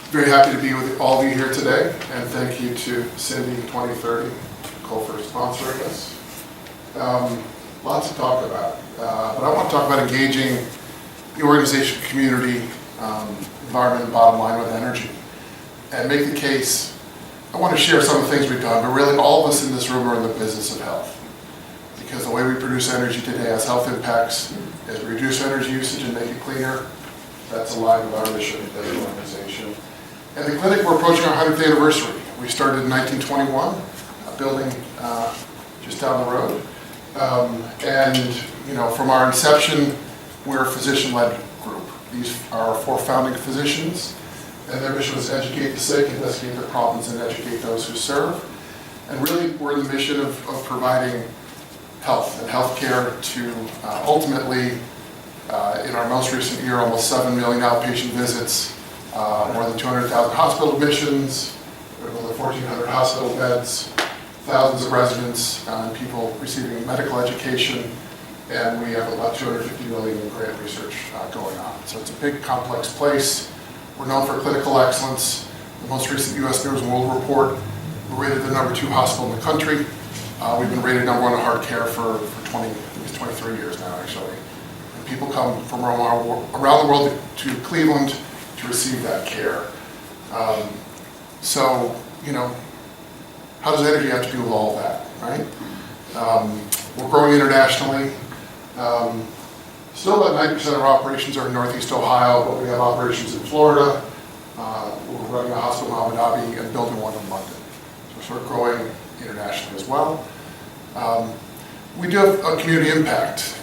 Very happy to be with all of you here today, and thank you to Cindy 2030 for sponsoring this. Lots to talk about, but I want to talk about engaging the organization, community, environment, and bottom line with energy, and make the case. I want to share some of the things we've done, but really all of us in this room are in the business of health, because the way we produce energy today has health impacts. As we reduce energy usage and make it cleaner, that's aligned with our mission as an organization. At the clinic, we're approaching our 100th anniversary. We started in 1921, a building just down the road. From our inception, we're a physician-led group. These are our 4 founding physicians, and their mission was educate the sick, investigate their problems, and educate those who serve. And really, we're in the mission of providing health and healthcare to ultimately, in our most recent year, almost 7 million outpatient visits, more than 200,000 hospital admissions, over 1,400 hospital beds, thousands of residents and people receiving medical education, and we have about 250 million in grant research going on. So it's a big, complex place. We're known for clinical excellence. The most recent U.S. News and World Report, we're rated the #2 hospital in the country. We've been rated #1 in hard care for 23 years now, actually. And people come from around the world to Cleveland to receive that care. How does energy have to do with all of that, right? We're growing internationally. Still about 90% of our operations are in Northeast Ohio, but we have operations in Florida. We're running a hospital in Abu Dhabi and building one in London. So we're sort of growing internationally as well. We do have a community impact.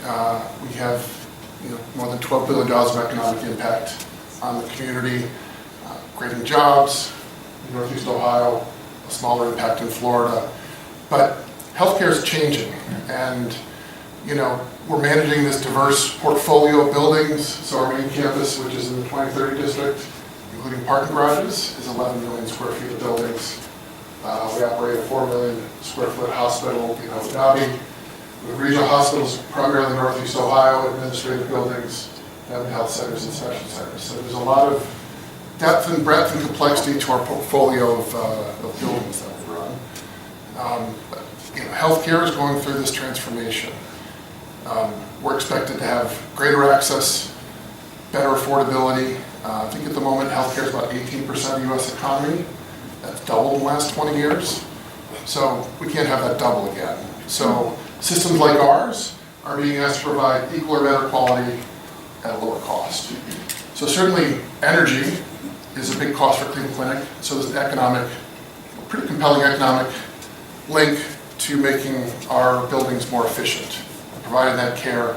We have more than $12 billion of economic impact on the community, creating jobs in Northeast Ohio, a smaller impact in Florida. But healthcare is changing, and we're managing this diverse portfolio of buildings. So our main campus, which is in the 2030 district, including parking garages, is 11 million square feet of buildings. We operate a 4 million square foot hospital in Abu Dhabi. We have regional hospitals, primarily in Northeast Ohio, administrative buildings, and health centers and special centers. So there's a lot of depth and breadth and complexity to our portfolio of buildings that we run. Healthcare is going through this transformation. We're expected to have greater access, better affordability. I think at the moment healthcare is about 18% of the U.S. economy. That's doubled in the last 20 years. So we can't have that double again. So systems like ours are being asked to provide equal or better quality at a lower cost. So certainly energy is a big cost for Cleveland Clinic. So there's an pretty compelling economic link to making our buildings more efficient, providing that care,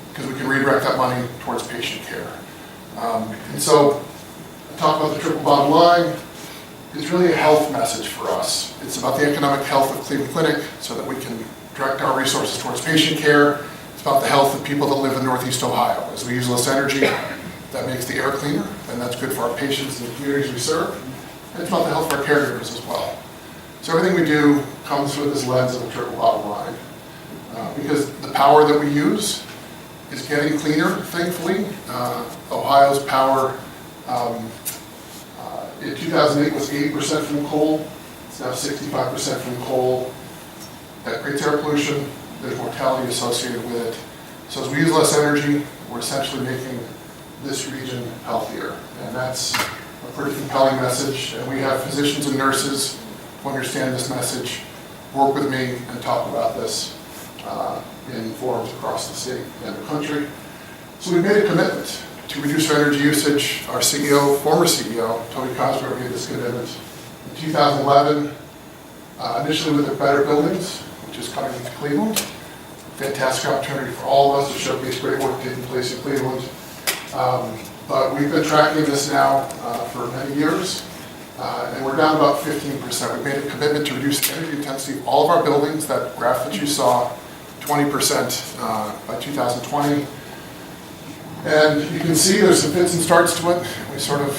because we can redirect that money towards patient care. And so I talk about the triple bottom line. It's really a health message for us. It's about the economic health of Cleveland Clinic so that we can direct our resources towards patient care. It's about the health of people that live in Northeast Ohio. As we use less energy, that makes the air cleaner, and that's good for our patients and the communities we serve. And it's about the health of our caregivers as well. So everything we do comes through this lens of a triple bottom line. Because the power that we use is getting cleaner, thankfully. Ohio's power in 2008 was 80% from coal. It's now 65% from coal. That creates air pollution. There's mortality associated with it. So as we use less energy, we're essentially making this region healthier. And that's a pretty compelling message. And we have physicians and nurses who understand this message, work with me, and talk about this in forums across the state and the country. So we made a commitment to reduce our energy usage. Our CEO, former CEO, Tony COSE, made this commitment in 2011, initially with the Better Buildings, which is coming into Cleveland. Fantastic opportunity for all of us to showcase great work taking place in Cleveland. But we've been tracking this now for many years, and we're down about 15%. We've made a commitment to reduce the energy intensity of all of our buildings, that graph that you saw, 20% by 2020. And you can see there's some fits and starts to it. We sort of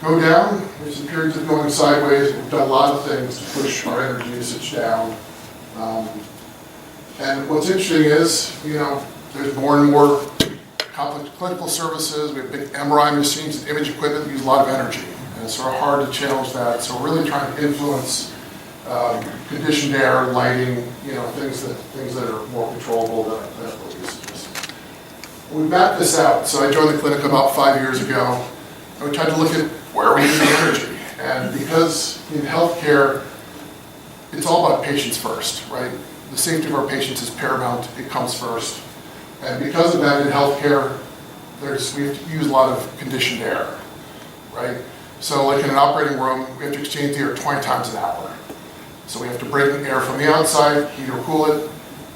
go down. There's some periods of going sideways. We've done a lot of things to push our energy usage down. And what's interesting is, there's more and more complex clinical services. We have big MRI machines and image equipment that use a lot of energy. And it's sort of hard to challenge that. So we're really trying to influence conditioned air, lighting, things that are more controllable than clinical usages. We mapped this out. So I joined the clinic about 5 years ago, and we tried to look at where we use the energy. And because in healthcare, it's all about patients first, right? The safety of our patients is paramount. It comes first. And because of that, in healthcare, we have to use a lot of conditioned air, right? So like in an operating room, we have to exchange the air 20 times an hour. So we have to bring air from the outside, heat or cool it,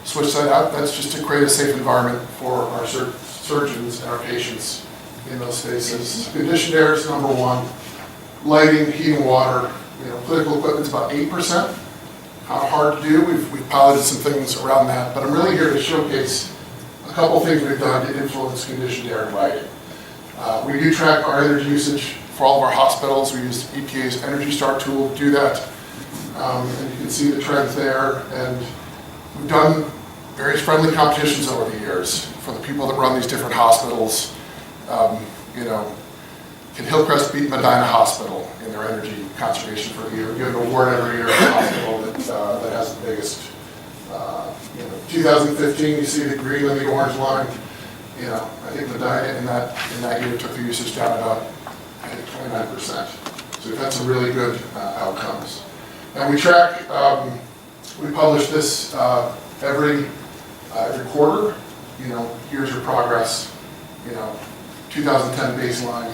switch that out. That's just to create a safe environment for our surgeons and our patients in those spaces. Conditioned air is number one. Lighting, heating, water, clinical equipment's about 8%. Kind of hard to do. We've piloted some things around that, but I'm really here to showcase a couple things we've done to influence conditioned air and lighting. We do track our energy usage for all of our hospitals. We use EPA's Energy Star tool to do that. And you can see the trends there. And we've done various friendly competitions over the years for the people that run these different hospitals. Can Hillcrest beat Medina Hospital in their energy conservation for the year? We give an award every year to the hospital that has the biggest. 2015, you see the green and the orange line. I think Medina in that year took the usage down about 29%. So we've had some really good outcomes. And we track. We publish this every quarter. Here's your progress. 2010 baseline.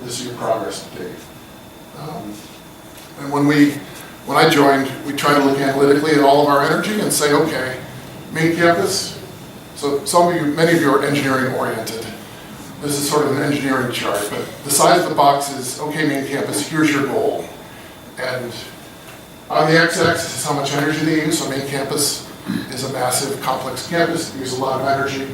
This is your progress to date. And when I joined, we tried to look analytically at all of our energy and say, okay, main campus. So many of you are engineering oriented. This is sort of an engineering chart, but the size of the box is, okay, main campus, here's your goal. And on the x-axis is how much energy they use. So main campus is a massive, complex campus. They use a lot of energy.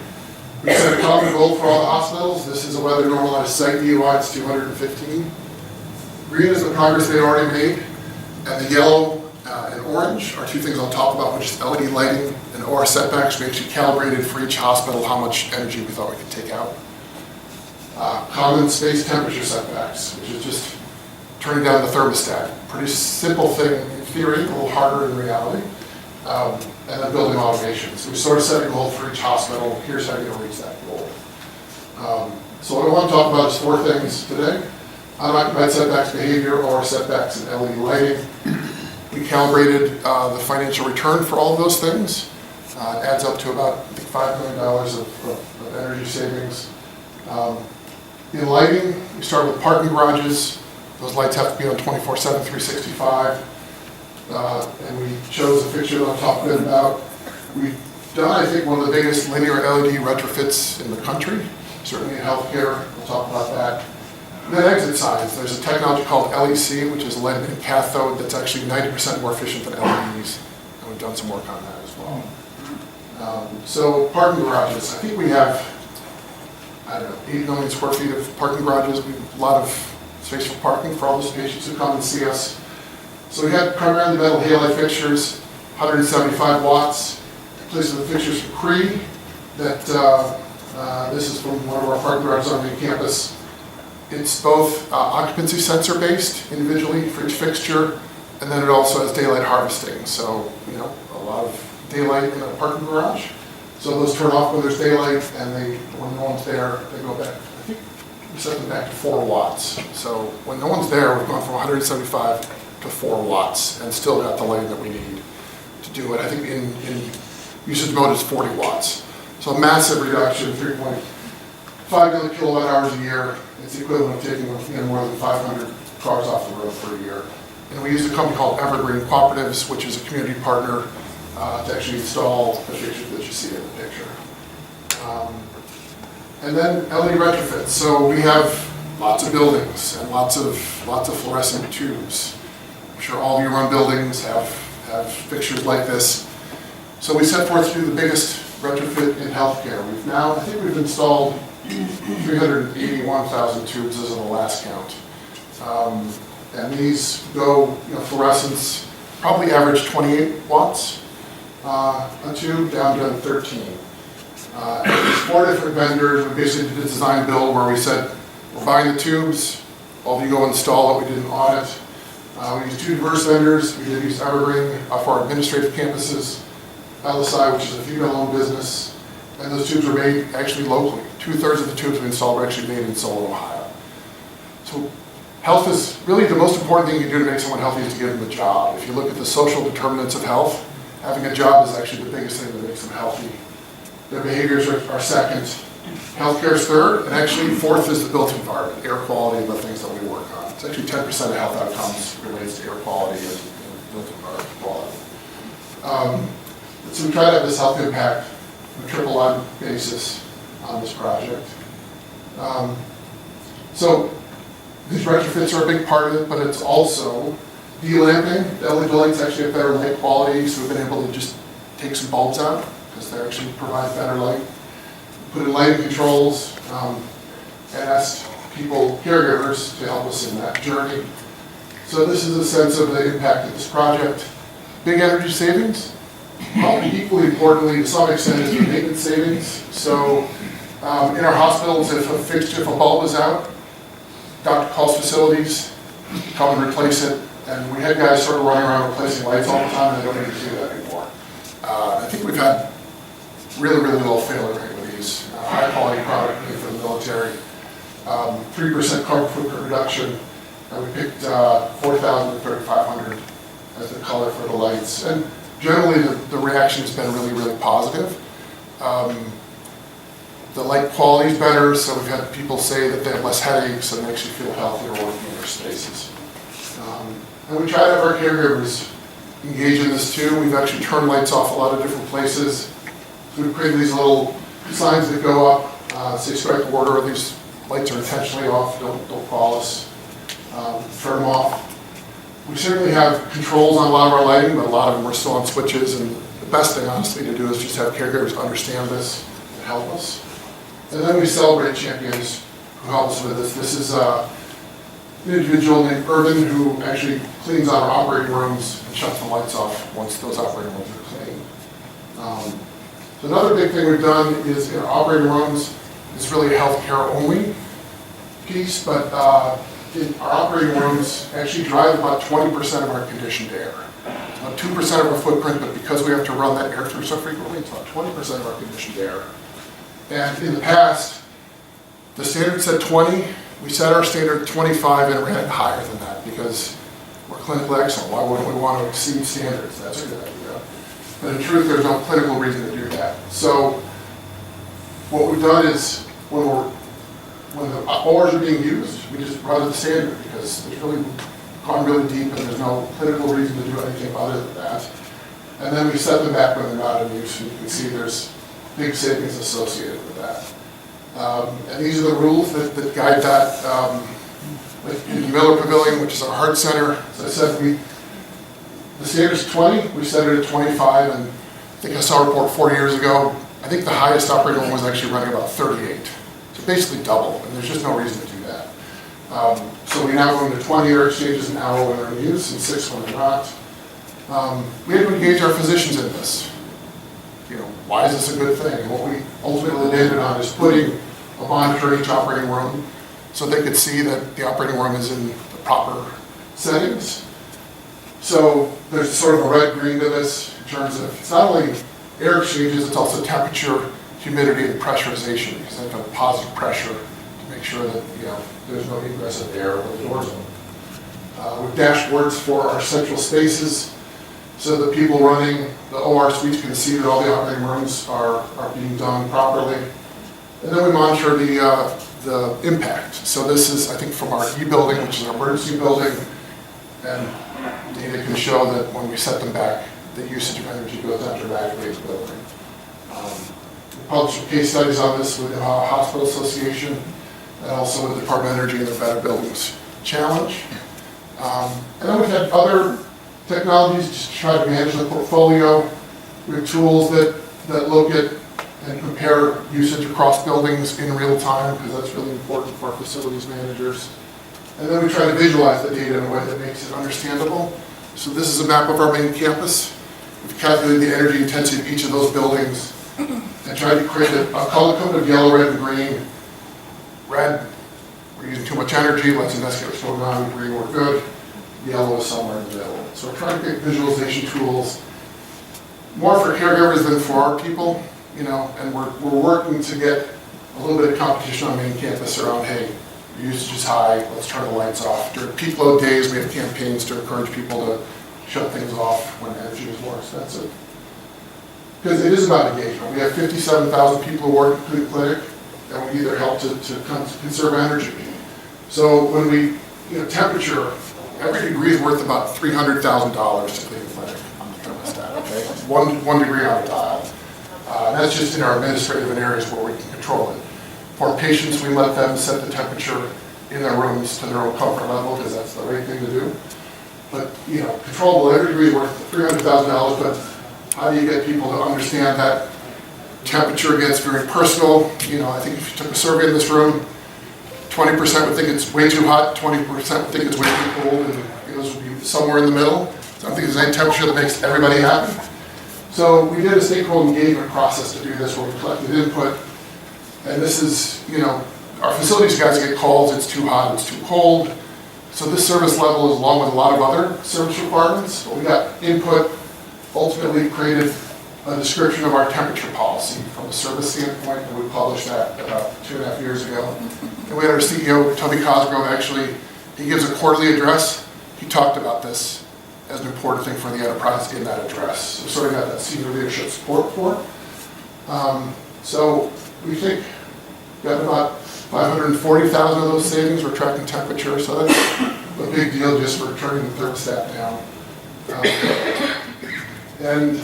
We set a common goal for all the hospitals. This is a weather normalized site DUI, it's 215. Green is the progress they already made, and the yellow and orange are two things I'll talk about, which is LED lighting and OR setbacks. We actually calibrated for each hospital how much energy we thought we could take out. Common space temperature setbacks, which is just turning down the thermostat. Pretty simple thing in theory, a little harder in reality. And then building automation. So we sort of set a goal for each hospital. Here's how you're going to reach that goal. So what I want to talk about is 4 things today. Unoccupied setbacks behavior, or setbacks in LED lighting. We calibrated the financial return for all of those things. It adds up to about $5 million of energy savings. In lighting, we start with parking garages. Those lights have to be on 24/7, 365. And we chose a fixture that I'll talk a bit about. We've done, I think, one of the biggest linear LED retrofits in the country, certainly in healthcare. We'll talk about that. And then exit signs. There's a technology called LEC, which is lead and cathode, that's actually 90% more efficient than LEDs. And we've done some work on that as well. So parking garages. I think we have, 8 million square feet of parking garages. We have a lot of space for parking for all those patients who come and see us. So we had primarily metal halide fixtures, 175 watts. Replaced with fixtures from Cree. This is from one of our parking garages on the campus. It's both occupancy sensor based individually for each fixture, and then it also has daylight harvesting. So a lot of daylight in a parking garage. So those turn off when there's daylight, and when no one's there, they go back. I think we set them back to 4 watts. So when no one's there, we've gone from 175 to 4 watts, and still got the lighting that we need to do it. I think in usage mode it's 40 watts. So a massive reduction, 3.5 million kilowatt hours a year. It's the equivalent of taking more than 500 cars off the road per year. And we used a company called Evergreen Cooperatives, which is a community partner to actually install the fixtures that you see in the picture. And then LED retrofits. So we have lots of buildings and lots of fluorescent tubes. I'm sure all of you run buildings have fixtures like this. So we set forth to do the biggest retrofit in healthcare. I think we've installed 381,000 tubes as of the last count. And these go, fluorescence, probably average 28 watts a tube, down to 13. There's 4 different vendors. We basically did a design build where we said, we're buying the tubes, all of you go install it. We did an audit. We used 2 diverse vendors. We did use Evergreen for our administrative campuses, LSI, which is a female-owned business, and those tubes were made actually locally. 2/3 of the tubes we installed were actually made in Solon, Ohio. So health is really the most important thing you can do to make someone healthy is to give them a job. If you look at the social determinants of health, having a job is actually the biggest thing that makes them healthy. Their behaviors are second. Healthcare is third, and actually 4th is the built environment, air quality, and the things that we work on. It's actually 10% of health outcomes relates to air quality and built environment quality. So we try to have this health impact on a triple-on basis on this project. So these retrofits are a big part of it, but it's also de-lamping. The LED lights actually have better light quality, so we've been able to just take some bulbs out because they actually provide better light. Put in lighting controls, and asked people, caregivers, to help us in that journey. So this is a sense of the impact of this project. Big energy savings. Probably equally importantly, to some extent, is the maintenance savings. So in our hospitals, if a bulb is out, doctor calls facilities, come and replace it. And we had guys sort of running around replacing lights all the time, and they don't need to do that anymore. I think we've had really, really low failure rate with these. High quality product made for the military. 3% carbon footprint reduction. And we picked 4,000 to 3,500 as the color for the lights. And generally the reaction has been really, really positive. The light quality is better, so we've had people say that they have less headaches and makes you feel healthier working in their spaces. And we try to have our caregivers engage in this too. We've actually turned lights off a lot of different places. So we've created these little signs that go up, say strike order, these lights are intentionally off, don't call us, turn them off. We certainly have controls on a lot of our lighting, but a lot of them are still on switches, and the best thing honestly to do is just have caregivers understand this and help us. And then we celebrate champions who help us with this. This is an individual named Irvin who actually cleans out our operating rooms and shuts the lights off once those operating rooms are clean. So another big thing we've done is in our operating rooms, it's really a healthcare only piece, but in our operating rooms actually drive about 20% of our conditioned air. It's about 2% of our footprint, but because we have to run that air through so frequently, it's about 20% of our conditioned air. And in the past, the standard said 20. We set our standard at 25 and ran it higher than that because we're clinically excellent. Why wouldn't we want to exceed standards? That's a good idea. But in truth, there's no clinical reason to do that. So what we've done is when the ORs are being used, we just run to the standard because it's really gone really deep and there's no clinical reason to do anything other than that. And then we set them back when they're not in use, and you can see there's big savings associated with that. And these are the rules that guide that. Like in the Miller Pavilion, which is our heart center, as I said, the standard's 20, we set it at 25, and I think I saw a report 4 years ago. I think the highest operating room was actually running about 38. So basically double, and there's just no reason to do that. So we now go into 20 air exchanges an hour when they're in use, and 6 when they're not. We had to engage our physicians in this. Why is this a good thing? And what we ultimately landed on is putting a monitor in each operating room so they could see that the operating room is in the proper settings. So there's sort of a red-green to this in terms of, it's not only air exchanges, it's also temperature, humidity, and pressurization, because they have to have positive pressure to make sure that there's no ingress of air when the doors open. With dashboards for our central spaces, so that people running the OR suites can see that all the operating rooms are being done properly. And then we monitor the impact. So this is, I think, from our E-building, which is our emergency building, and data can show that when we set them back, the usage of energy goes down dramatically in the building. We published some case studies on this with the Hospital Association, and also with the Department of Energy and the Better Buildings Challenge. And then we've had other technologies just to try to manage the portfolio. We have tools that look at and compare usage across buildings in real time, because that's really important for our facilities managers. And then we try to visualize the data in a way that makes it understandable. So this is a map of our main campus. We've calculated the energy intensity of each of those buildings, and I tried to create a color code of yellow, red, and green. Red, we're using too much energy, let's investigate what's going on. Green, we're good. Yellow is somewhere in the middle. So we're trying to get visualization tools more for caregivers than for our people, you know, and we're working to get a little bit of competition on main campus around, hey, your usage is high, let's turn the lights off. During peak load days, we have campaigns to encourage people to shut things off when energy is more expensive. Because it is about engagement. We have 57,000 people who work in the clinic, and we need their help to conserve energy. So when we, temperature, every degree is worth about $300,000 to clean the clinic on the thermostat, okay? One degree on a dial. That's just in our administrative areas where we can control it. For patients, we let them set the temperature in their rooms to their own comfort level because that's the right thing to do. But, controllable, every degree is worth $300,000, but how do you get people to understand that temperature gets very personal? I think if you took a survey in this room, 20% would think it's way too hot, 20% would think it's way too cold, and those would be somewhere in the middle. So I don't think there's any temperature that makes everybody happy. So we did a stakeholder engagement process to do this where we collected input. And this is, our facilities guys get calls, it's too hot, it's too cold. So this service level is along with a lot of other service requirements. But we got input, ultimately created a description of our temperature policy from a service standpoint, and we published that about 2.5 years ago. And we had our CEO, Toby Cosgrove, actually, he gives a quarterly address. He talked about this as an important thing for the enterprise in that address. So sort of got that senior leadership support for it. So we think we got about 540,000 of those savings. We're tracking temperature, so that's a big deal just for turning the thermostat down. And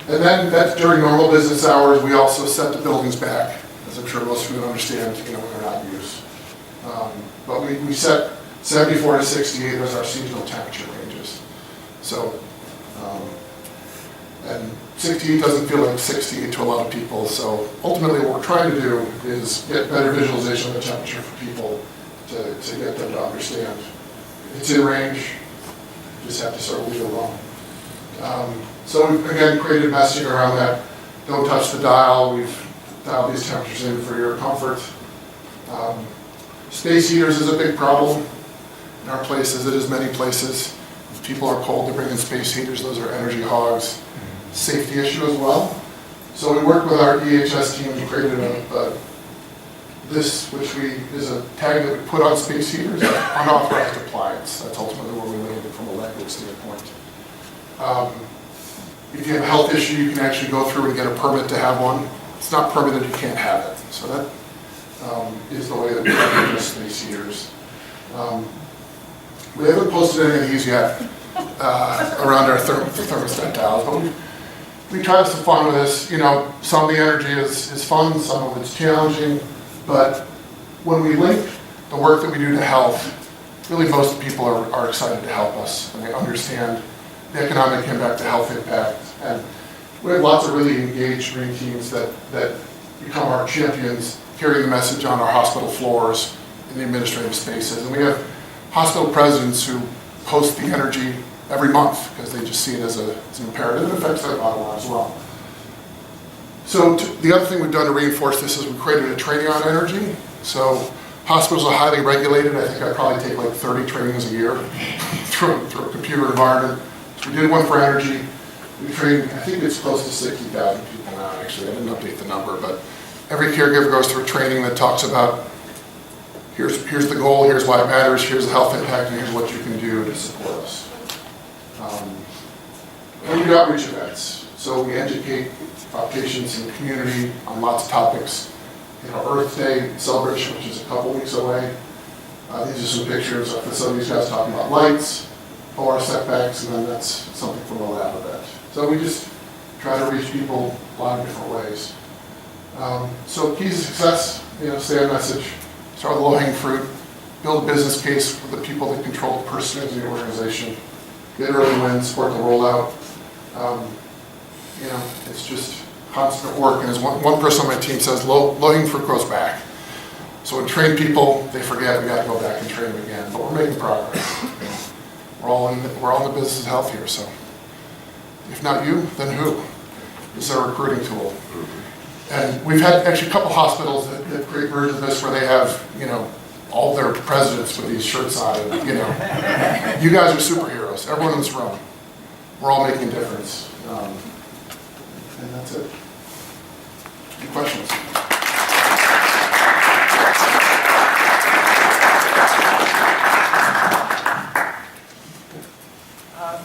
then that's during normal business hours. We also set the buildings back, as I'm sure most of you understand, when they're not in use. But we set 74 to 68 as our seasonal temperature ranges. So, and 68 doesn't feel like 68 to a lot of people. So ultimately what we're trying to do is get better visualization of the temperature for people to get them to understand. If it's in range, you just have to sort of leave it alone. So we've, again, created messaging around that. Don't touch the dial. We've dialed these temperatures in for your comfort. Space heaters is a big problem in our places. It is many places. If people are cold, they bring in space heaters. Those are energy hogs. Safety issue as well. So we worked with our EHS team and created this, which is a tag that we put on space heaters, unauthorized appliance. That's ultimately where we landed from a language standpoint. If you have a health issue, you can actually go through and get a permit to have one. It's not permitted, you can't have it. So that is the way that we have space heaters. We haven't posted any of these yet around our thermostat dials, but we tried some fun with this. Some of the energy is fun, some of it's challenging, but when we link the work that we do to health, really most people are excited to help us, and they understand the economic impact, the health impact, and we have lots of really engaged green teams that become our champions, carrying the message on our hospital floors in the administrative spaces. And we have hospital presidents who post the energy every month because they just see it as an imperative. It affects their bottom line as well. So the other thing we've done to reinforce this is we created a training on energy. So hospitals are highly regulated. I think I probably take like 30 trainings a year through a computer environment. We did one for energy. We trained, I think it's close to 60,000 people now, actually. I didn't update the number, but every caregiver goes through training that talks about here's the goal, here's why it matters, here's the health impact, and here's what you can do to support us. And we do outreach events. So we educate our patients in the community on lots of topics. Earth Day celebration, which is a couple weeks away. These are some pictures of facilities guys talking about lights, OR setbacks, and then that's something from the lab event. So we just try to reach people a lot of different ways. So keys to success, stay on message, start with low-hanging fruit, build a business case for the people that control the person in the organization, get early wins, support the rollout. It's just constant work, and as one person on my team says, low-hanging fruit grows back. So when train people, they forget we got to go back and train them again, but we're making progress. We're all in the business of health here, so if not you, then who? This is our recruiting tool. And we've had actually a couple hospitals that create versions of this where they have, you know, all their presidents with these shirts on, and, you know, you guys are superheroes. Everyone in this room, we're all making a difference. And that's it. Any questions?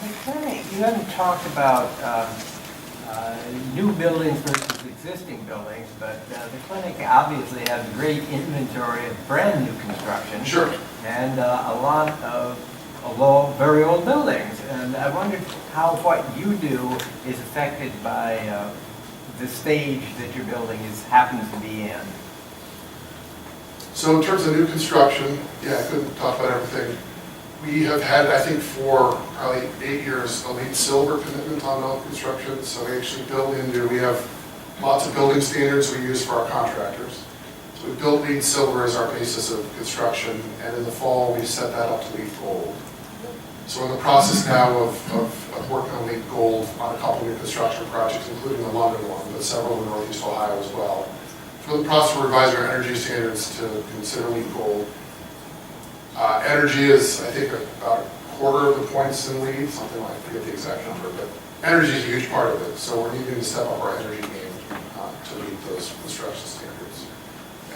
The clinic, you haven't talked about new buildings versus existing buildings, but the clinic obviously has a great inventory of brand new construction. Sure. And a lot of very old buildings. And I wondered how what you do is affected by the stage that your building happens to be in. So in terms of new construction, yeah, I couldn't talk about everything. We have had, I think, for probably 8 years, a LEED Silver commitment on all construction. So we actually we have lots of building standards we use for our contractors. So we built LEED Silver as our basis of construction, and in the fall we set that up to LEED Gold. So we're in the process now of working on LEED Gold on a couple of new construction projects, including the London one, but several in Northeast Ohio as well. So we're in the process of revising our energy standards to consider LEED Gold. Energy is, I think, about a quarter of the points in LEED, something like, I forget the exact number, but energy is a huge part of it. So we're needing to step up our energy game to meet those construction standards.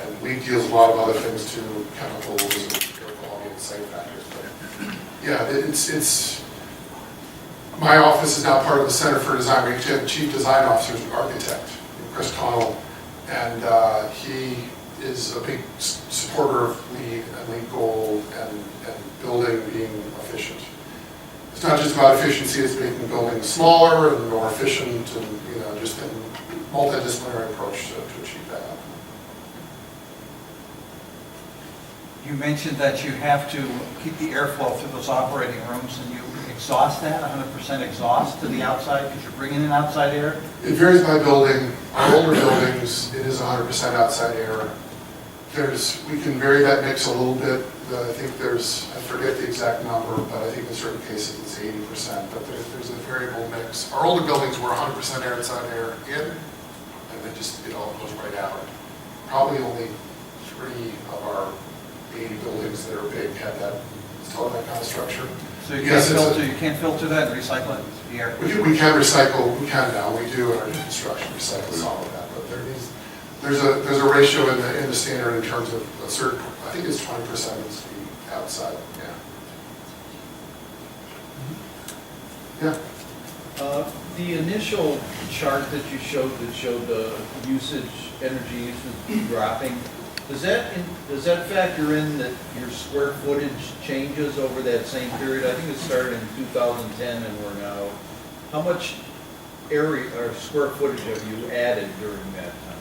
And LEED deals a lot of other things too, chemicals and air quality and site factors. But yeah, it's my office is now part of the Center for Design. We actually have the Chief Design Officer, an architect, Chris Connell, and he is a big supporter of LEED and LEED Gold and building being efficient. It's not just about efficiency, it's making buildings smaller and more efficient and, you know, just a multidisciplinary approach to achieve that. You mentioned that you have to keep the airflow through those operating rooms, and you exhaust that, 100% exhaust to the outside because you're bringing in outside air? It varies by building. Our older buildings, it is 100% outside air. We can vary that mix a little bit. I think I forget the exact number, but I think in certain cases it's 80%, but there's a variable mix. Our older buildings were 100% air outside air in, and then just, it all goes right out. Probably only 3 of our 80 buildings that are big had that kind of structure. So you can't filter that and recycle it, the air? We can recycle, we can now, we do in our new construction recycle some of that, but there's a ratio in the standard in terms of a certain, I think it's 20% needs to be outside, yeah. Yeah. The initial chart that you showed that showed the energy usage dropping, does that factor in that your square footage changes over that same period? I think it started in 2010 and we're now, how much area or square footage have you added during that time?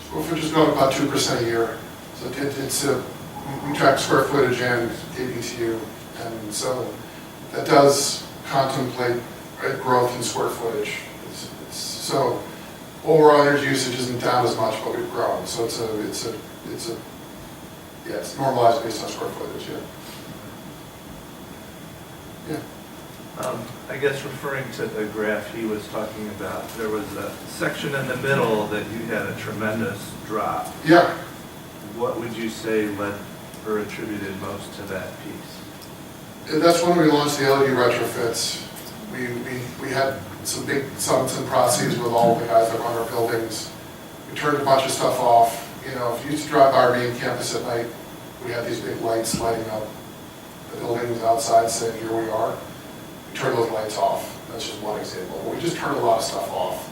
Square footage is going about 2% a year. So we track square footage and KBTU, and so that does contemplate growth in square footage. So overall energy usage isn't down as much, but we've grown. So it's normalized based on square footage. Yeah. I guess referring to the graph he was talking about, there was a section in the middle that you had a tremendous drop. Yeah. What would you say led or attributed most to that piece? That's when we launched the LED retrofits. We had some big summits and processes with all the guys that run our buildings. We turned a bunch of stuff off. You know, if you used to drive by our main campus at night, we had these big lights lighting up the buildings outside saying, here we are. We turned those lights off. That's just one example. We just turned a lot of stuff off.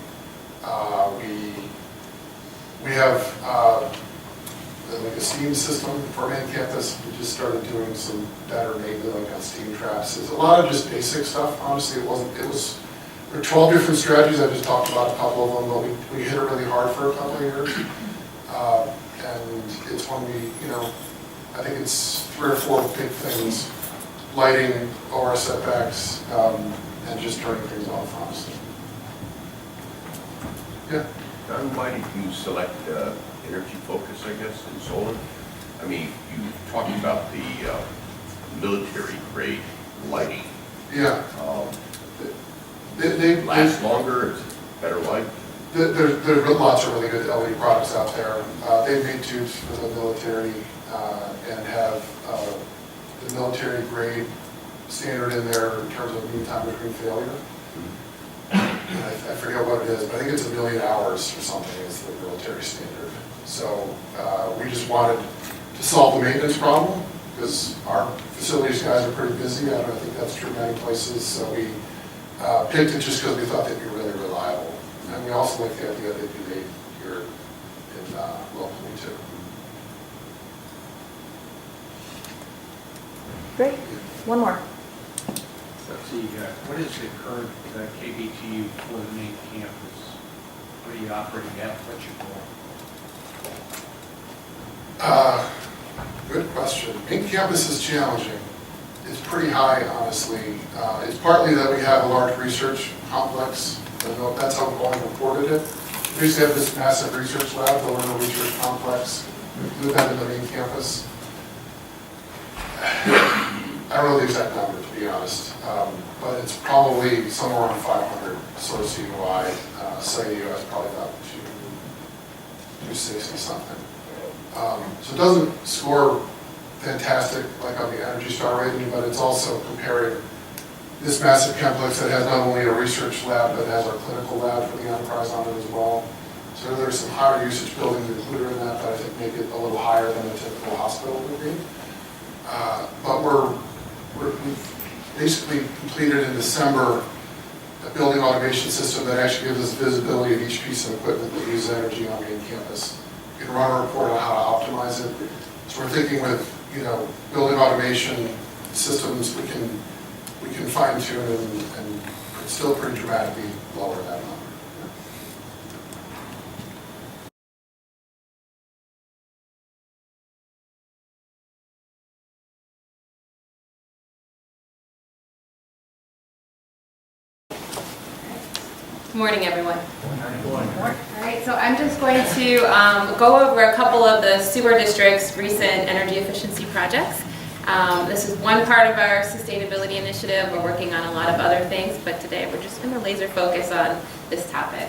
We have like a steam system for our main campus. We just started doing some better maintenance like on steam traps. It's a lot of just basic stuff. Honestly, there were 12 different strategies. I just talked about a couple of them, but we hit it really hard for a couple of years. And it's when I think it's 3 or 4 big things: lighting, OR setbacks, and just turning things off, honestly. Yeah. Don, why did you select energy focus, I guess, in solar? I mean, you talked about the military grade lighting. Yeah. They last longer, it's better light? There are lots of really good LED products out there. They've made tubes for the military and have the military grade standard in there in terms of mean time between failure. And I forget what it is, but I think it's 1 million hours or something is the military standard. So we just wanted to solve the maintenance problem because our facilities guys are pretty busy. I think that's true in many places. So we picked it just because we thought they'd be really reliable. And we also like the idea that they made here in locally too. Great. One more. Let's see, what is the current KBTU for the main campus? What are you operating at? What's your goal? Good question. Main campus is challenging. It's pretty high, honestly. It's partly that we have a large research complex. That's how Boeing reported it. We used to have this massive research lab, the Lerner Research Complex. We do that in the main campus. I don't know the exact number, to be honest, but it's probably somewhere around 500 source UI. Site US probably about 260 something. So it doesn't score fantastic like on the Energy Star rating, but it's also comparing this massive complex that has not only a research lab, but has our clinical lab for the enterprise on it as well. So there's some higher usage buildings included in that I think make it a little higher than a typical hospital would be. But we've basically completed in December a building automation system that actually gives us visibility of each piece of equipment that uses energy on main campus. We can run a report on how to optimize it. So we're thinking with building automation systems, we can fine tune and it's still pretty dramatically lower that number. Good morning, everyone. All right, so I'm just going to go over a couple of the sewer district's recent energy efficiency projects. This is one part of our sustainability initiative. We're working on a lot of other things, but today we're just going to laser focus on this topic.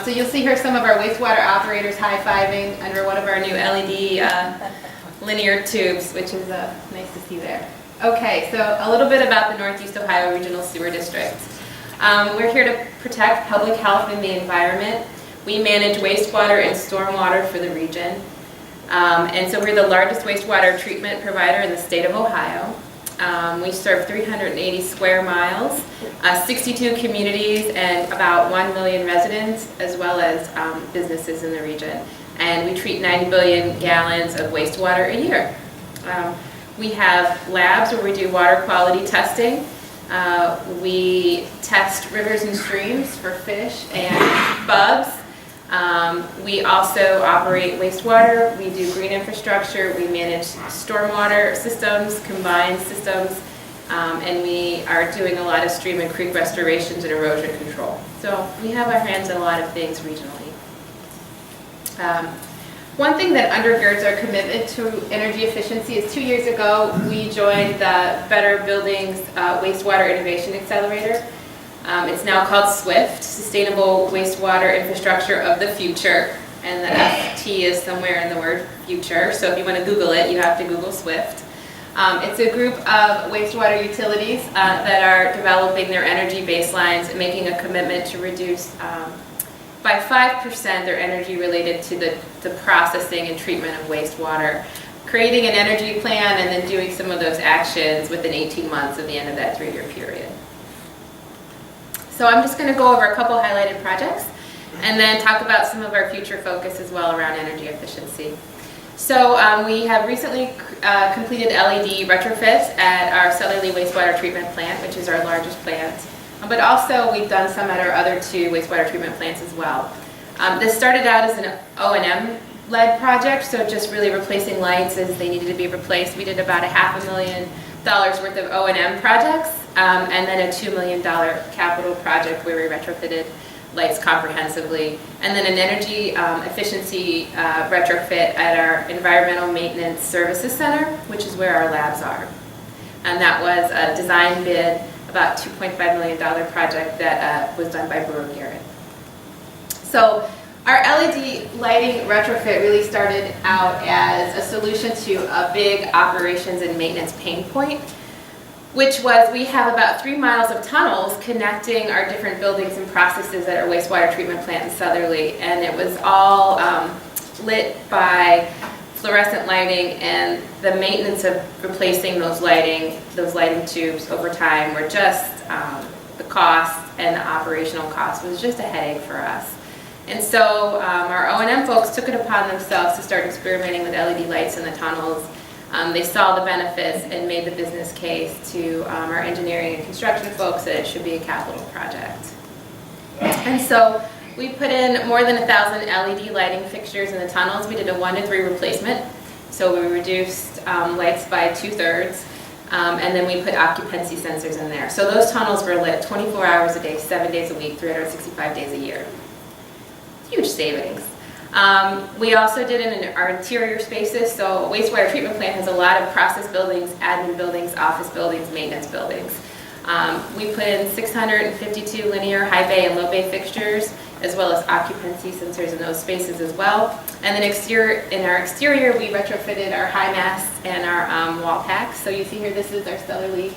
So you'll see here some of our wastewater operators high-fiving under one of our new LED linear tubes, which is nice to see there. Okay, so a little bit about the Northeast Ohio Regional Sewer District. We're here to protect public health and the environment. We manage wastewater and stormwater for the region. And so we're the largest wastewater treatment provider in the state of Ohio. We serve 380 square miles, 62 communities, and about 1 million residents, as well as businesses in the region. And we treat 90 billion gallons of wastewater a year. We have labs where we do water quality testing. We test rivers and streams for fish and bugs. We also operate wastewater. We do green infrastructure. We manage stormwater systems, combined systems, and we are doing a lot of stream and creek restorations and erosion control. So we have our hands in a lot of things regionally. One thing that undergirds our commitment to energy efficiency is 2 years ago, we joined the Better Buildings Wastewater Innovation Accelerator. It's now called SWIFT, Sustainable Wastewater Infrastructure of the Future, and the FT is somewhere in the word future, so if you want to Google it, you have to Google SWIFT. It's a group of wastewater utilities that are developing their energy baselines and making a commitment to reduce by 5% their energy related to the processing and treatment of wastewater, creating an energy plan and then doing some of those actions within 18 months of the end of that 3-year period. So I'm just going to go over a couple highlighted projects and then talk about some of our future focus as well around energy efficiency. So we have recently completed LED retrofits at our Sutherly wastewater treatment plant, which is our largest plant. But also we've done some at our other 2 wastewater treatment plants as well. This started out as an O&M-led project, so just really replacing lights as they needed to be replaced. We did about $500,000 worth of O&M projects, and then a $2 million capital project where we retrofitted lights comprehensively, and then an energy efficiency retrofit at our Environmental Maintenance Services Center, which is where our labs are. And that was a design bid, about $2.5 million project that was done by Brewer Garrett. So our LED lighting retrofit really started out as a solution to a big operations and maintenance pain point, which was we have about 3 miles of tunnels connecting our different buildings and processes at our wastewater treatment plant in Southerly, and it was all lit by fluorescent lighting, and the maintenance of replacing those lighting tubes over time were just, the cost and the operational cost was just a headache for us. And so our O&M folks took it upon themselves to start experimenting with LED lights in the tunnels. They saw the benefits and made the business case to our engineering and construction folks that it should be a capital project. And so we put in more than 1,000 LED lighting fixtures in the tunnels. We did a 1-to-3 replacement. So we reduced lights by 2/3. And then we put occupancy sensors in there. So those tunnels were lit 24 hours a day, 7 days a week, 365 days a year. Huge savings. We also did it in our interior spaces. So a wastewater treatment plant has a lot of process buildings, admin buildings, office buildings, maintenance buildings. We put in 652 linear high bay and low bay fixtures, as well as occupancy sensors in those spaces as well. And then in our exterior, we retrofitted our high masts and our wall packs. So you see here, this is our Southerly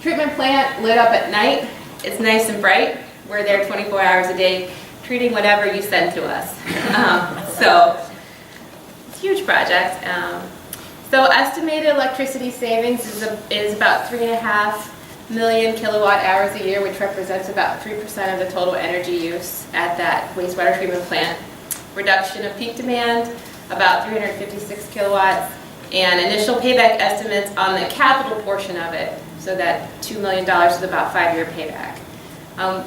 treatment plant lit up at night. It's nice and bright. We're there 24 hours a day, treating whatever you send to us. So it's a huge project. So estimated electricity savings is about 3.5 million kilowatt hours a year, which represents about 3% of the total energy use at that wastewater treatment plant. Reduction of peak demand, about 356 kilowatts, and initial payback estimates on the capital portion of it, so that $2 million is about 5-year payback.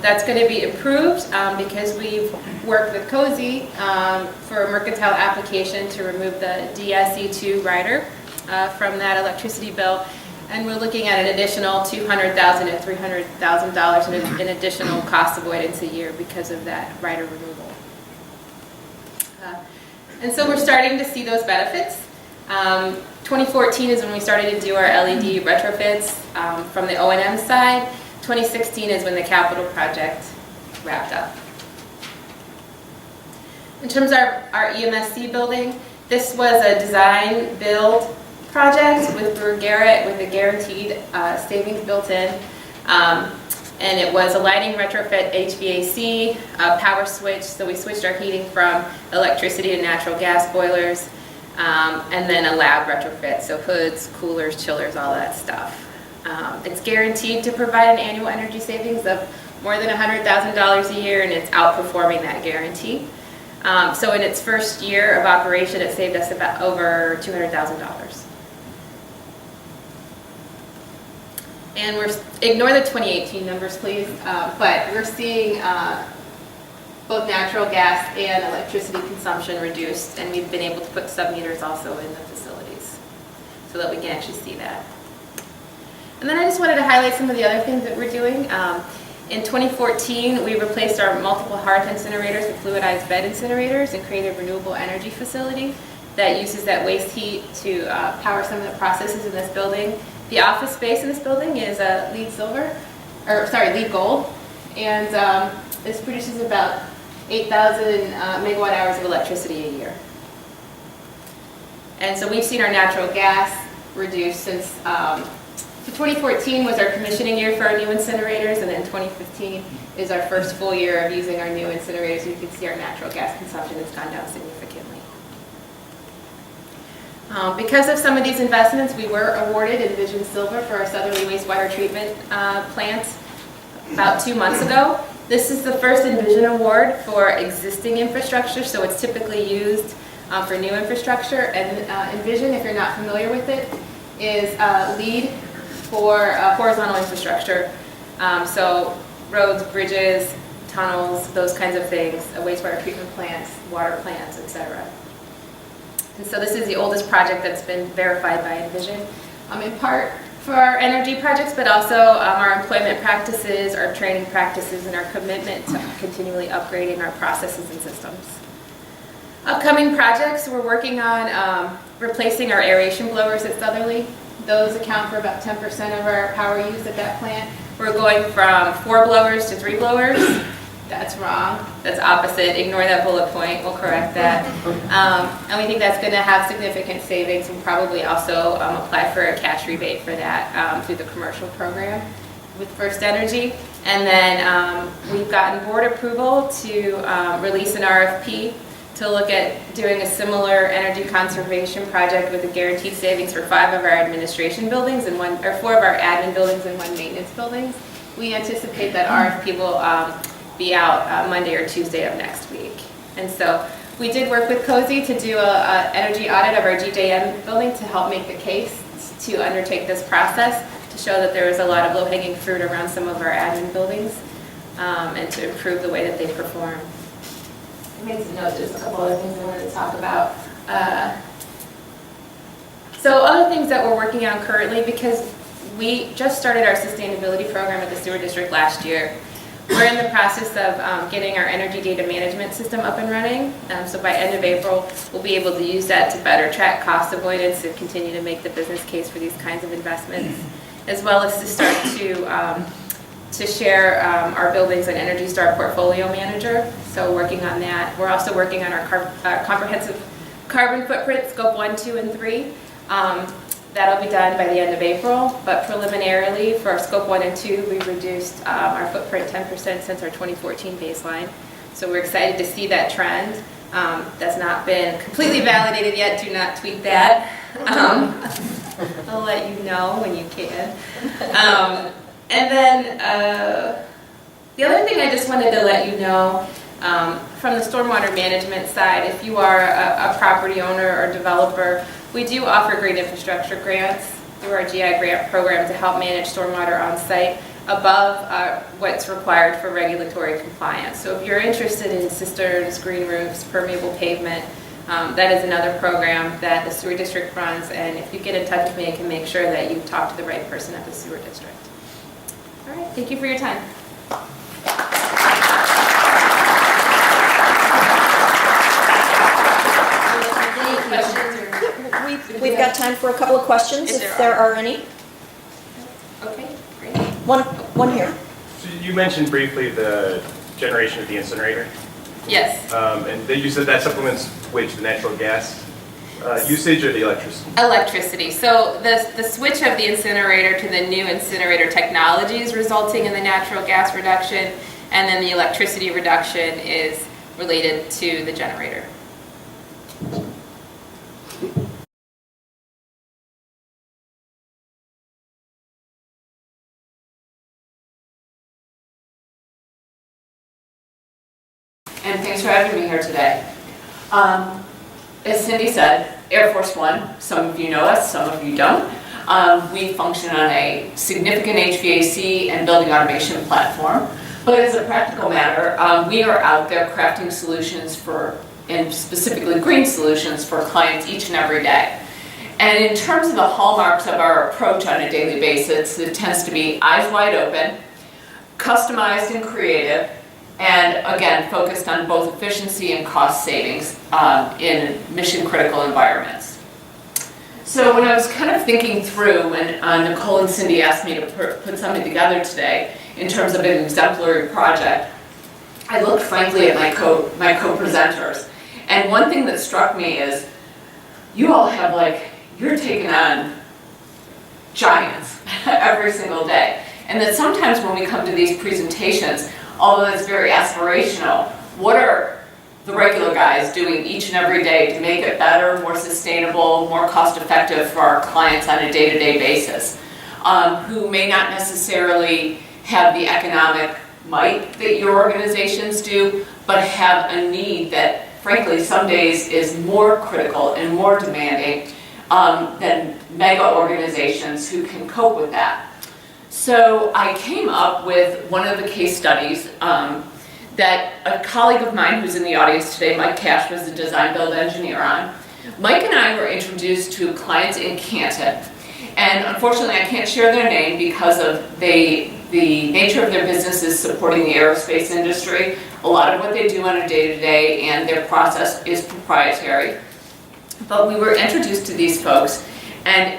That's going to be improved because we've worked with COSE for a mercantile application to remove the DSE2 rider from that electricity bill. And we're looking at an additional $200,000 to $300,000 in additional cost avoidance a year because of that rider removal. And so we're starting to see those benefits. 2014 is when we started to do our LED retrofits from the O&M side. 2016 is when the capital project wrapped up. In terms of our EMSC building, this was a design build project with Brewer Garrett with a guaranteed savings built in. And it was a lighting retrofit, HVAC, power switch, so we switched our heating from electricity to natural gas boilers, and then a lab retrofit, so hoods, coolers, chillers, all that stuff. It's guaranteed to provide an annual energy savings of more than $100,000 a year, and it's outperforming that guarantee. So in its first year of operation, it saved us about over $200,000. And ignore the 2018 numbers, please, but we're seeing both natural gas and electricity consumption reduced, and we've been able to put sub-meters also in the facilities so that we can actually see that. And then I just wanted to highlight some of the other things that we're doing. In 2014, we replaced our multiple hearth incinerators with fluidized bed incinerators and created a renewable energy facility that uses that waste heat to power some of the processes in this building. The office space in this building is LEED gold, and this produces about 8,000 megawatt hours of electricity a year. And so we've seen our natural gas reduce since, so 2014 was our commissioning year for our new incinerators, and then 2015 is our first full year of using our new incinerators. You can see our natural gas consumption has gone down significantly. Because of some of these investments, we were awarded Envision Silver for our Southerly wastewater treatment plant about 2 months ago. This is the first Envision award for existing infrastructure, so it's typically used for new infrastructure. And Envision, if you're not familiar with it, is LEED for horizontal infrastructure. So roads, bridges, tunnels, those kinds of things, wastewater treatment plants, water plants, etc. And so this is the oldest project that's been verified by Envision, in part for our energy projects, but also our employment practices, our training practices, and our commitment to continually upgrading our processes and systems. Upcoming projects, we're working on replacing our aeration blowers at Southerly. Those account for about 10% of our power use at that plant. We're going from 4 blowers to 3 blowers, That's wrong. That's opposite. Ignore that bullet point. We'll correct that. And we think that's going to have significant savings. We'll probably also apply for a cash rebate for that through the commercial program with First Energy. And then we've gotten board approval to release an RFP to look at doing a similar energy conservation project with a guaranteed savings for 5 of our administration buildings and 4 of our admin buildings and 1 maintenance building. We anticipate that RFP will be out Monday or Tuesday of next week. And so we did work with COSE to do an energy audit of our GJM building to help make the case to undertake this process, to show that there was a lot of low-hanging fruit around some of our admin buildings and to improve the way that they perform. I made some notes, there's a couple other things I wanted to talk about. So other things that we're working on currently, because we just started our sustainability program at the sewer district last year. We're in the process of getting our energy data management system up and running. So by end of April, we'll be able to use that to better track cost avoidance and continue to make the business case for these kinds of investments, as well as to start to share our buildings and Energy Star portfolio manager. So working on that. We're also working on our comprehensive carbon footprint, scope 1, 2, and 3. That'll be done by the end of April, but preliminarily for our scope 1 and 2, we've reduced our footprint 10% since our 2014 baseline. So we're excited to see that trend. That's not been completely validated yet. Do not tweet that. I'll let you know when you can. And then the other thing I just wanted to let you know, from the stormwater management side, if you are a property owner or developer, we do offer green infrastructure grants through our GI grant program to help manage stormwater on site above what's required for regulatory compliance. So if you're interested in cisterns, green roofs, permeable pavement, that is another program that the sewer district runs, and if you get in touch with me, I can make sure that you talk to the right person at the sewer district. All right, thank you for your time. We've got time for a couple of questions, if there are any. Okay, great. One here. So you mentioned briefly the generation of the incinerator, Yes. and you said that supplements which, the natural gas usage or the electricity? Electricity. So the switch of the incinerator to the new incinerator technologies resulting in the natural gas reduction, and then the electricity reduction is related to the generator. And thanks for having me here today. As Cindy said, Air Force One, some of you know us, some of you don't. We function on a significant HVAC and building automation platform. But as a practical matter, we are out there crafting solutions and specifically green solutions for clients each and every day. And in terms of the hallmarks of our approach on a daily basis, it tends to be eyes wide open, customized and creative, and again, focused on both efficiency and cost savings in mission-critical environments. So when I was kind of thinking through, when Nicole and Cindy asked me to put something together today in terms of an exemplary project, I looked frankly at my co-presenters. And one thing that struck me is, you all have you're taking on giants every single day. And that sometimes when we come to these presentations, although it's very aspirational, what are the regular guys doing each and every day to make it better, more sustainable, more cost-effective for our clients on a day-to-day basis, who may not necessarily have the economic might that your organizations do, but have a need that, frankly, some days is more critical and more demanding than mega organizations who can cope with that. So I came up with one of the case studies that a colleague of mine who's in the audience today, Mike Cash, was the design build engineer on. Mike and I were introduced to clients in Canton, and unfortunately I can't share their name because of the nature of their business is supporting the aerospace industry. A lot of what they do on a day-to-day and their process is proprietary. But we were introduced to these folks, and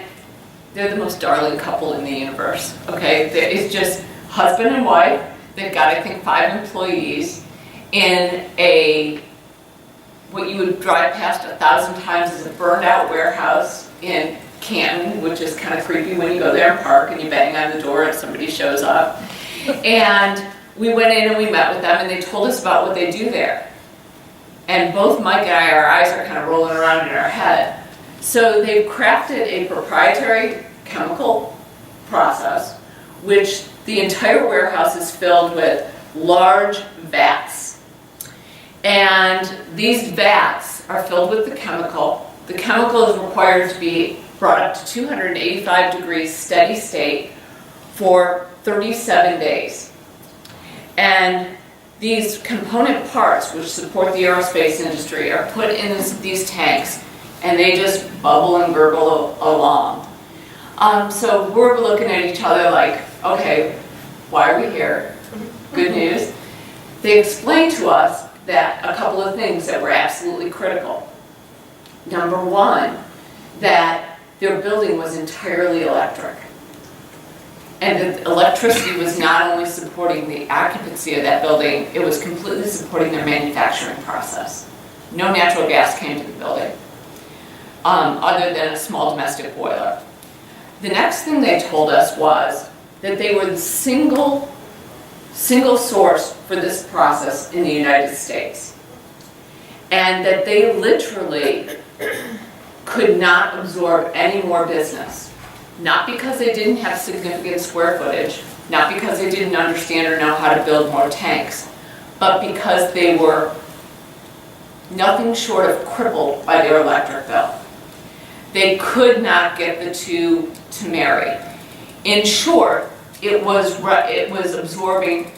they're the most darling couple in the universe, okay? It's just husband and wife. that got, I think, 5 employees in what you would drive past 1,000 times as a burned out warehouse in Canton, which is kind of creepy when you go there and park and you bang on the door and somebody shows up. And we went in and we met with them and they told us about what they do there. And both Mike and I, our eyes are kind of rolling around in our head. So they've crafted a proprietary chemical process, which the entire warehouse is filled with large vats. And these vats are filled with the chemical. The chemical is required to be brought up to 285 degrees steady state for 37 days. And these component parts, which support the aerospace industry, are put in these tanks, and they just bubble and gurgle along. So we're looking at each other like, okay, why are we here? Good news. They explained to us that a couple of things that were absolutely critical. Number one, that their building was entirely electric. And the electricity was not only supporting the occupancy of that building, it was completely supporting their manufacturing process. No natural gas came to the building, other than a small domestic boiler. The next thing they told us was that they were the single source for this process in the United States. And that they literally could not absorb any more business. Not because they didn't have significant square footage, not because they didn't understand or know how to build more tanks, but because they were nothing short of crippled by their electric bill. They could not get the two to marry. In short, it was absorbing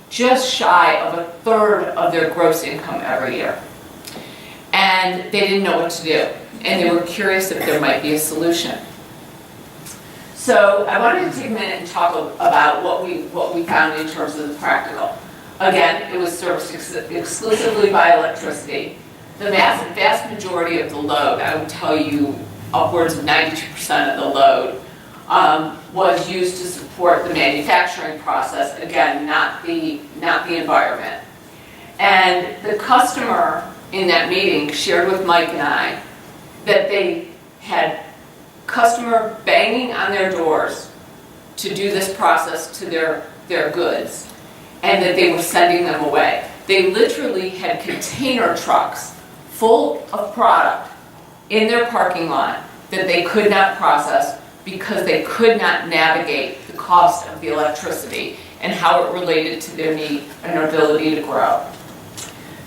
just shy of 1/3 of their gross income every year. And they didn't know what to do. And they were curious if there might be a solution. So I wanted to take a minute and talk about what we found in terms of the practical. Again, it was serviced exclusively by electricity. The vast majority of the load, I would tell you upwards of 92% of the load, was used to support the manufacturing process, again, not the environment. And the customer in that meeting shared with Mike and I that they had customer banging on their doors to do this process to their goods, and that they were sending them away. They literally had container trucks full of product in their parking lot that they could not process because they could not navigate the cost of the electricity and how it related to their need and their ability to grow.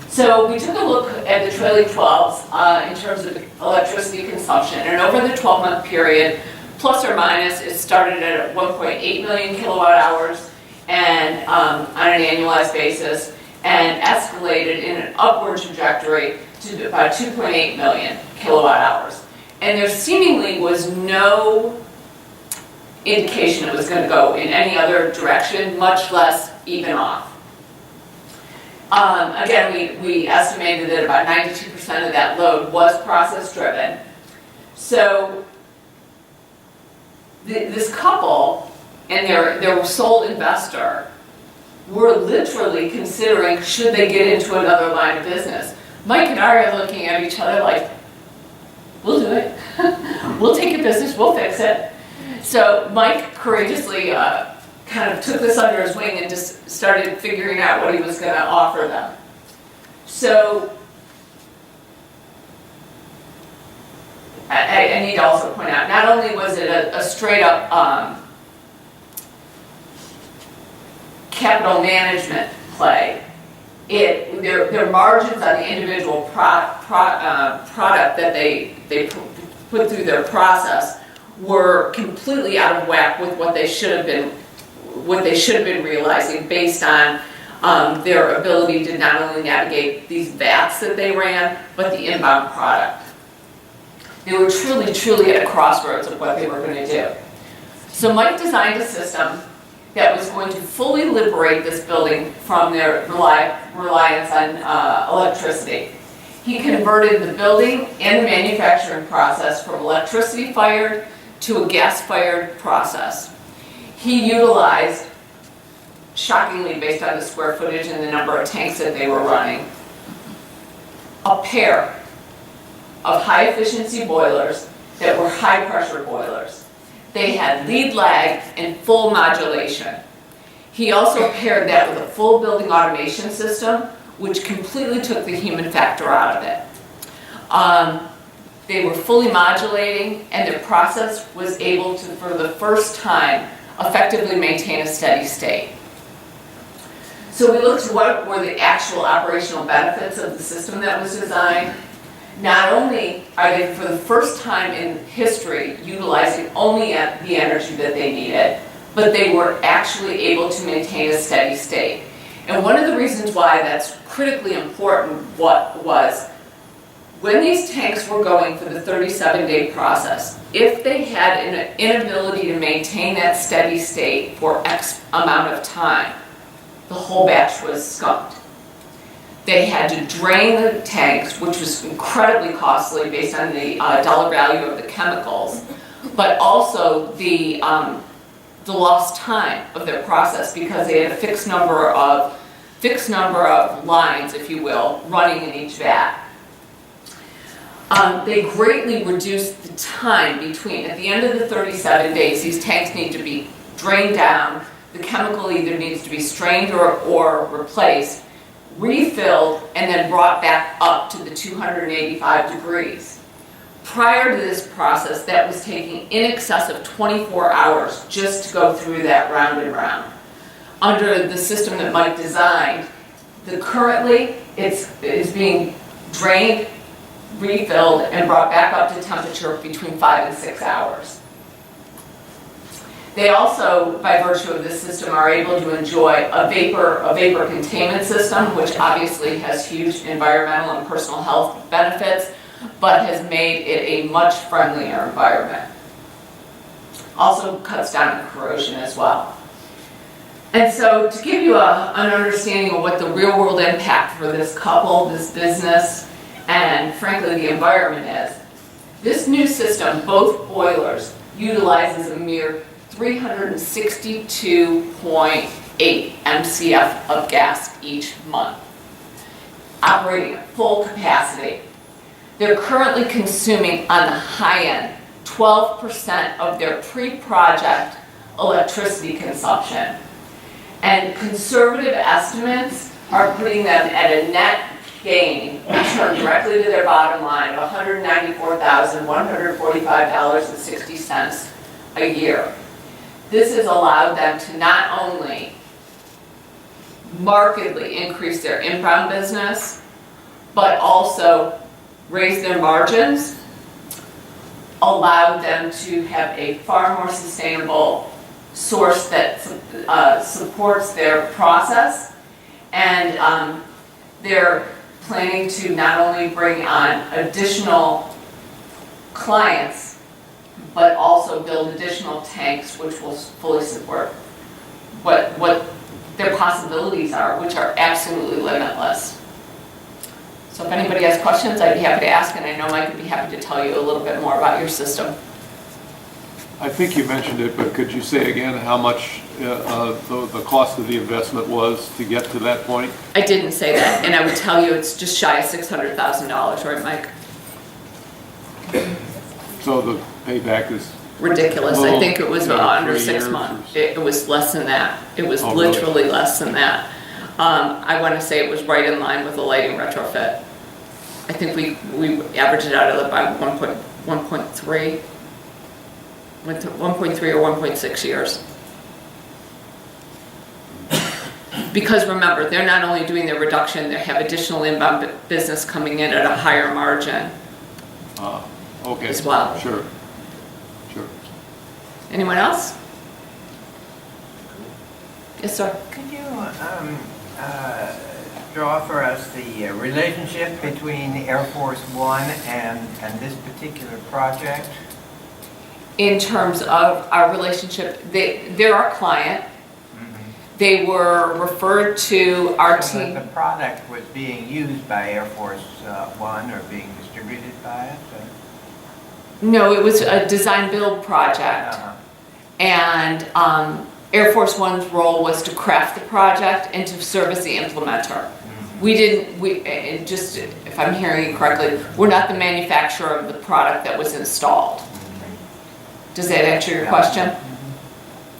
So we took a look at the trailing 12s in terms of electricity consumption, and over the 12-month period, plus or minus, it started at 1.8 million kilowatt hours and on an annualized basis, and escalated in an upward trajectory to about 2.8 million kilowatt hours. And there seemingly was no indication it was going to go in any other direction, much less even off. Again, we estimated that about 92% of that load was process driven. So this couple and their sole investor were literally considering, should they get into another line of business? Mike and I are looking at each other like, we'll do it. We'll take your business, we'll fix it. So Mike courageously kind of took this under his wing and just started figuring out what he was going to offer them. So I need to also point out, not only was it a straight up capital management play, their margins on the individual product that they put through their process were completely out of whack with what they should have been realizing based on their ability to not only navigate these vats that they ran, but the inbound product. They were truly at a crossroads of what they were going to do. So Mike designed a system that was going to fully liberate this building from their reliance on electricity. He converted the building and the manufacturing process from electricity-fired to a gas-fired process. He utilized shockingly based on the square footage and the number of tanks that they were running, a pair of high-efficiency boilers that were high-pressure boilers. They had lead lag and full modulation. He also paired that with a full building automation system, which completely took the human factor out of it. They were fully modulating, and their process was able to, for the first time, effectively maintain a steady state. So we looked at what were the actual operational benefits of the system that was designed. Not only are they, for the first time in history, utilizing only the energy that they needed, but they were actually able to maintain a steady state. And one of the reasons why that's critically important was when these tanks were going for the 37-day process, if they had an inability to maintain that steady state for X amount of time, the whole batch was skunked. They had to drain the tanks, which was incredibly costly based on the dollar value of the chemicals, but also the lost time of their process because they had a fixed number of lines, if you will, running in each vat. They greatly reduced the time between, at the end of the 37 days, these tanks need to be drained down, the chemical either needs to be strained or replaced, refilled, and then brought back up to the 285 degrees. Prior to this process, that was taking in excess of 24 hours just to go through that round and round. Under the system that Mike designed, currently it's being drained, refilled, and brought back up to temperature between 5 and 6 hours. They also, by virtue of this system, are able to enjoy a vapor containment system, which obviously has huge environmental and personal health benefits, but has made it a much friendlier environment. Also cuts down on corrosion as well. And so to give you an understanding of what the real world impact for this couple, this business, and frankly the environment is, this new system, both boilers, utilizes a mere 362.8 MCF of gas each month, operating at full capacity. They're currently consuming, on the high end, 12% of their pre-project electricity consumption. And conservative estimates are putting them at a net gain, return directly to their bottom line of $194,145.60 a year. This has allowed them to not only markedly increase their inbound business, but also raise their margins, allowed them to have a far more sustainable source that supports their process, and they're planning to not only bring on additional clients, but also build additional tanks which will fully support what their possibilities are, which are absolutely limitless. So if anybody has questions, I'd be happy to ask, and I know Mike would be happy to tell you a little bit more about your system. I think you mentioned it, but could you say again how much the cost of the investment was to get to that point? I didn't say that, and I would tell you it's just shy of $600,000, right, Mike? So the payback is Ridiculous. I think it was under 3 6 years months. It was less than that. It was Oh, really? literally less than that. I want to say it was right in line with the lighting retrofit. I think we averaged it out at about 1.3. Went to 1.3 or 1.6 years. Because remember, they're not only doing their reduction, they have additional inbound business coming in at a higher margin Okay. as well. Sure. Anyone else? Yes, sir. Could you draw for us the relationship between Air Force One and this particular project? In terms of our relationship, they're our client. They were referred to our So team. the product was being used by Air Force One or being distributed by it? No, it was a design build project. And Air Force One's role was to craft the project and to serve as the implementer. We didn't, and just, if I'm hearing you correctly, we're not the manufacturer of the product that was installed. Does that answer your question?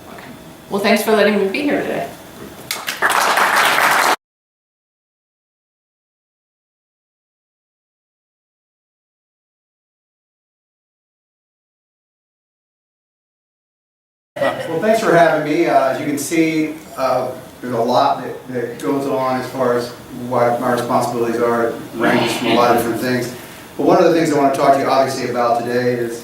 Okay. Well, thanks for letting me be here today. Well, thanks for having me. As you can see, there's a lot that goes on as far as what my responsibilities are. It ranges from a lot of different things. But one of the things I want to talk to you obviously about today is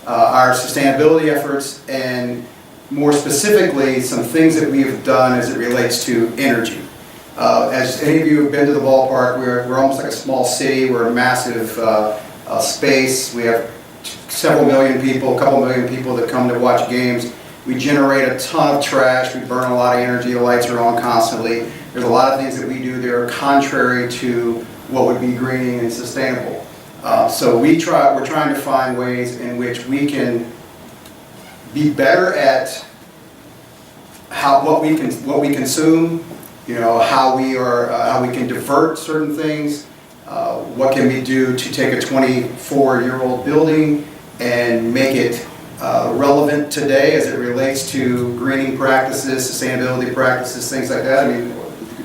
our sustainability efforts, and more specifically, some things that we have done as it relates to energy. As any of you have been to the ballpark, we're almost like a small city. We're a massive space. We have several million people, a couple million people that come to watch games. We generate a ton of trash. We burn a lot of energy. The lights are on constantly. There's a lot of things that we do that are contrary to what would be green and sustainable. So we're trying to find ways in which we can be better at what we consume. How we can divert certain things. What can we do to take a 24-year-old building and make it relevant today as it relates to greening practices, sustainability practices, things like that. I mean,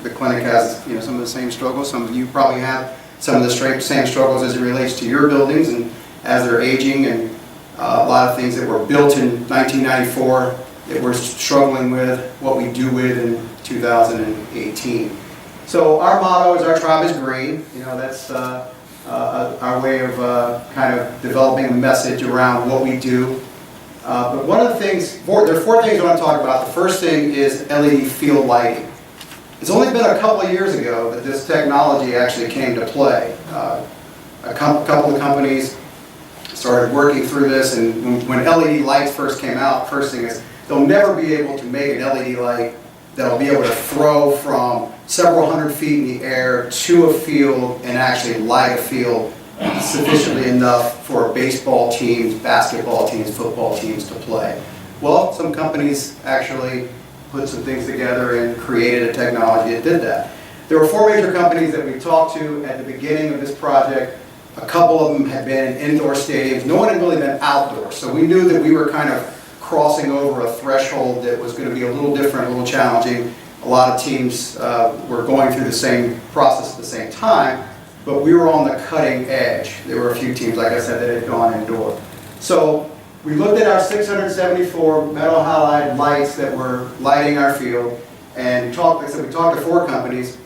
the clinic has some of the same struggles. Some of you probably have some of the same struggles as it relates to your buildings and as they're aging, and a lot of things that were built in 1994 that we're struggling with, what we do with in 2018. So our motto is "Our tribe is green." That's our way of kind of developing a message around what we do. But one of the things, there are 4 things I want to talk about. The first thing is LED field lighting. It's only been a couple of years ago that this technology actually came to play. A couple of companies started working through this, and when LED lights first came out, first thing is they'll never be able to make an LED light that'll be able to throw from several hundred feet in the air to a field and actually light a field sufficiently enough for baseball teams, basketball teams, football teams to play. Well, some companies actually put some things together and created a technology that did that. There were 4 major companies that we talked to at the beginning of this project. A couple of them had been in indoor stadiums. No one had really been outdoors, so we knew that we were kind of crossing over a threshold that was going to be a little different, a little challenging. A lot of teams were going through the same process at the same time, but we were on the cutting edge. There were a few teams, like I said, that had gone indoor. So we looked at our 674 metal halide lights that were lighting our field, and we talked to 4 companies.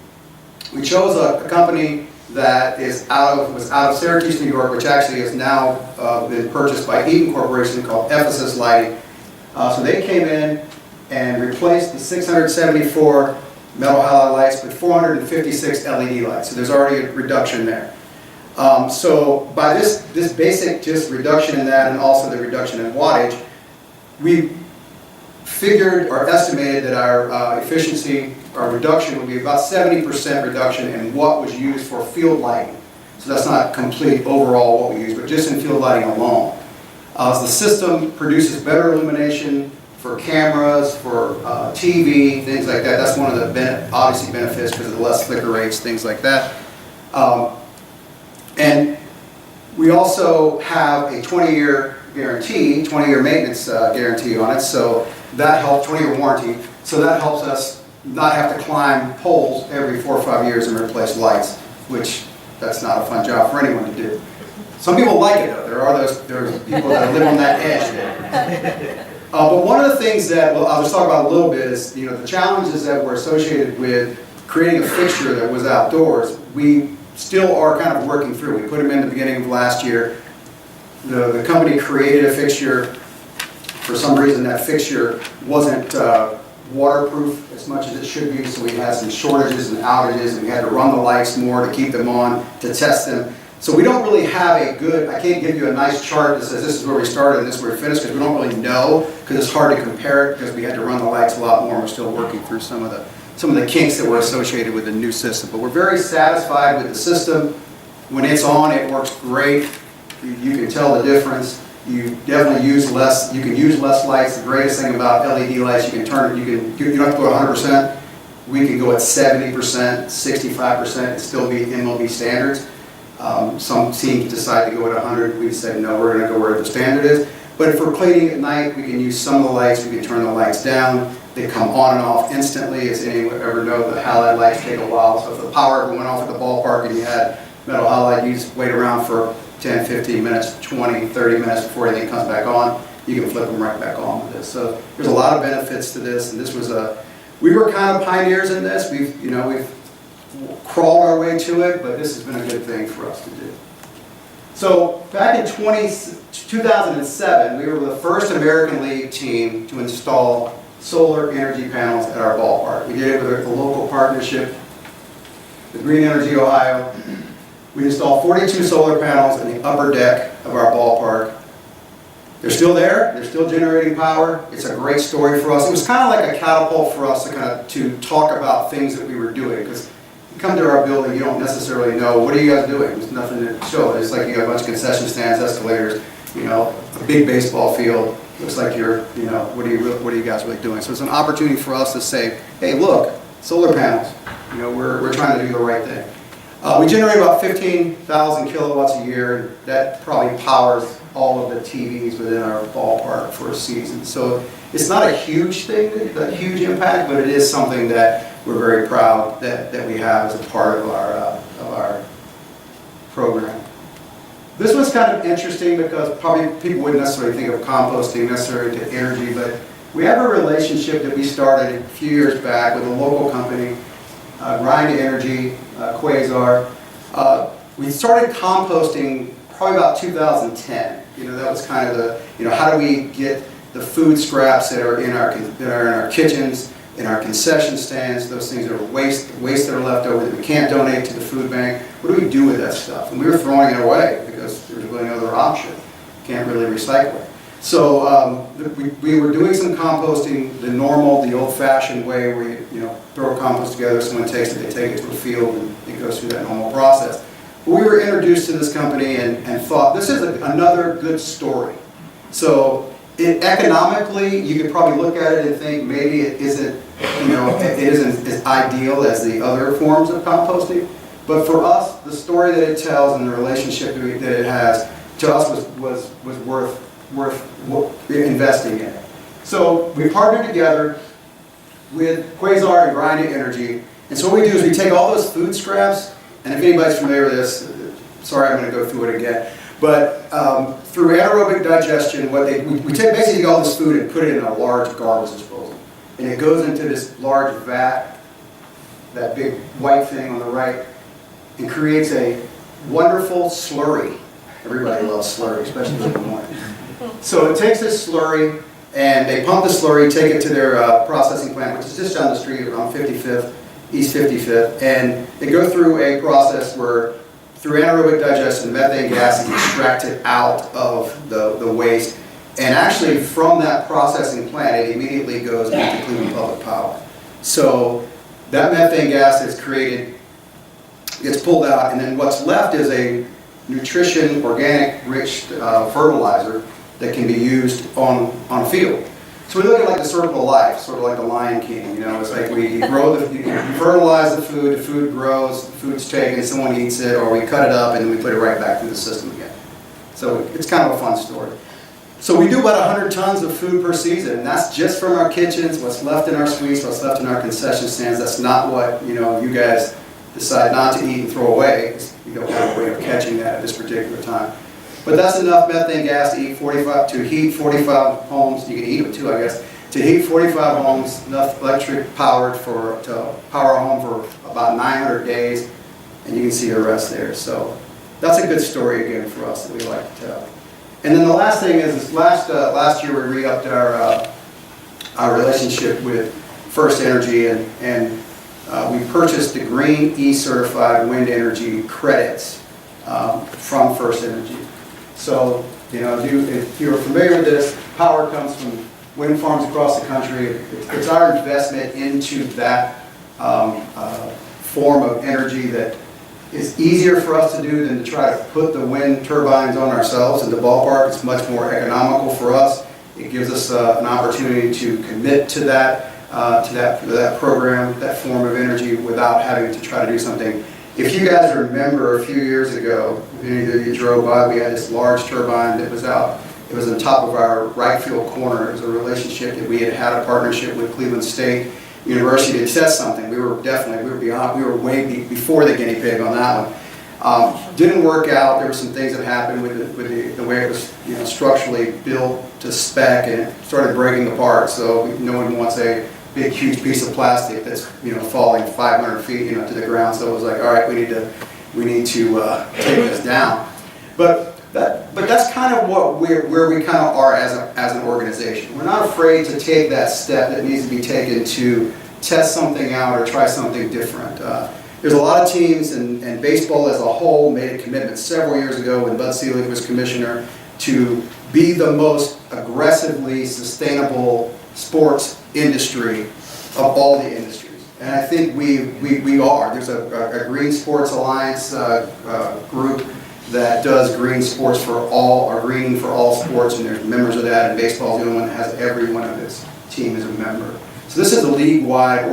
We chose a company that was out of Syracuse, New York, which actually has now been purchased by Eaton Corporation, called Ephesus Lighting. So they came in and replaced the 674 metal halide lights with 456 LED lights. So there's already a reduction there. So by this basic just reduction in that, and also the reduction in wattage, we figured or estimated that our efficiency, our reduction would be about 70% reduction in what was used for field lighting. So that's not complete overall what we use, but just in field lighting alone. The system produces better illumination for cameras, for TV, things like that. That's one of the obviously benefits because of the less flicker rates, things like that. And we also have a 20-year guarantee, 20-year maintenance guarantee on it. So that helps, 20-year warranty. So that helps us not have to climb poles every 4 or 5 years and replace lights, which that's not a fun job for anyone to do. Some people like it though. There are people that live on that edge there. But one of the things that I'll just talk about a little bit is, the challenges that were associated with creating a fixture that was outdoors. We still are kind of working through. We put them in the beginning of last year. The company created a fixture. For some reason, that fixture wasn't waterproof as much as it should be, so we had some shortages and outages, and we had to run the lights more to keep them on, to test them. So we don't really have I can't give you a nice chart that says this is where we started and this is where we finished, because we don't really know, because it's hard to compare it, because we had to run the lights a lot more, and we're still working through some of the kinks that were associated with the new system. But we're very satisfied with the system. When it's on, it works great. You can tell the difference. You definitely use less, you can use less lights. The greatest thing about LED lights, you can turn it, you don't have to go 100%. We can go at 70%, 65%, and still be MLB standards. Some teams decide to go at 100. We said, no, we're going to go where the standard is. But if we're cleaning at night, we can use some of the lights. We can turn the lights down. They come on and off instantly. As anyone ever know, the halide lights take a while. So if the power ever went off at the ballpark and you had metal halide, you just wait around for 10, 15 minutes, 20, 30 minutes before anything comes back on. You can flip them right back on with this. So there's a lot of benefits to this. And this was we were kind of pioneers in this. We've crawled our way to it, but this has been a good thing for us to do. So back in 2007, we were the first American League team to install solar energy panels at our ballpark. We did it with a local partnership, the Green Energy Ohio. We installed 42 solar panels in the upper deck of our ballpark. They're still there. They're still generating power. It's a great story for us. It was kind of like a catapult for us to talk about things that we were doing, because you come to our building, you don't necessarily know, what are you guys doing? There's nothing to show. It's like you got a bunch of concession stands, escalators, a big baseball field. Looks like you're, what are you guys really doing? So it's an opportunity for us to say, hey, look, solar panels. We're trying to do the right thing. We generate about 15,000 kilowatts a year. And that probably powers all of the TVs within our ballpark for a season. So it's not a huge thing, a huge impact, but it is something that we're very proud that we have as a part of our program. This was kind of interesting because probably people wouldn't necessarily think of composting necessarily to energy, but we have a relationship that we started a few years back with a local company, Grind Energy, Quasar. We started composting probably about 2010. That was kind of the, how do we get the food scraps that are in our kitchens, in our concession stands, those things that are waste that are left over that we can't donate to the food bank. What do we do with that stuff? And we were throwing it away because there's really no other option. Can't really recycle it. So we were doing some composting the normal, the old-fashioned way where you throw compost together, someone takes it, they take it to a field, and it goes through that normal process. But we were introduced to this company and thought, this is another good story. So economically, you could probably look at it and think maybe it isn't as ideal as the other forms of composting. But for us, the story that it tells and the relationship that it has to us was worth investing in. So we partnered together with Quasar and Grind Energy. And so what we do is we take all those food scraps, and if anybody's familiar with this, sorry, I'm going to go through it again. But through anaerobic digestion, we basically take all this food and put it in a large garbage disposal. And it goes into this large vat, that big white thing on the right, and creates a wonderful slurry. Everybody loves slurry, especially in the morning. So it takes this slurry, and they pump the slurry, take it to their processing plant, which is just down the street around 55th, East 55th, and they go through a process where through anaerobic digestion, the methane gas is extracted out of the waste. And actually, from that processing plant, it immediately goes into clean public power. So that methane gas is created, gets pulled out, and then what's left is a nutrition, organic, rich fertilizer that can be used on a field. So we look at like the circle of life, sort of like the Lion King. It's like you fertilize the food grows, the food's taken, someone eats it, or we cut it up and then we put it right back through the system again. So it's kind of a fun story. So we do about 100 tons of food per season, and that's just from our kitchens, what's left in our suites, what's left in our concession stands. That's not what you guys decide not to eat and throw away. You don't have a way of catching that at this particular time. But that's enough methane gas to heat 45 homes. You can eat them too, I guess. To heat 45 homes, enough electric powered to power a home for about 900 days, and you can see the rest there. So that's a good story again for us that we like to tell. And then the last thing is last year we re-upped our relationship with First Energy, and we purchased the Green E-certified wind energy credits from First Energy. So, if you're familiar with this, power comes from wind farms across the country. It's our investment into that form of energy that It's easier for us to do than to try to put the wind turbines on ourselves in the ballpark. It's much more economical for us. It gives us an opportunity to commit to that program, that form of energy, without having to try to do something. If you guys remember a few years ago, if any of you drove by, we had this large turbine that was out. It was on top of our right field corner. It was a relationship that we had a partnership with Cleveland State University to test something. We were way before the guinea pig on that one. Didn't work out. There were some things that happened with the way it was structurally built to spec, and it started breaking apart. So no one wants a big, huge piece of plastic that's falling 500 feet to the ground. So it was like, all right, we need to take this down. But that's kind of where we kind of are as an organization. We're not afraid to take that step that needs to be taken to test something out or try something different. There's a lot of teams, and baseball as a whole made a commitment several years ago when Bud Selig was commissioner to be the most aggressively sustainable sports industry of all the industries. And I think we are. There's a Green Sports Alliance group that does green sports for all, or greening for all sports, and there's members of that, and baseball is the only one that has every one of its team as a member. So this is a league-wide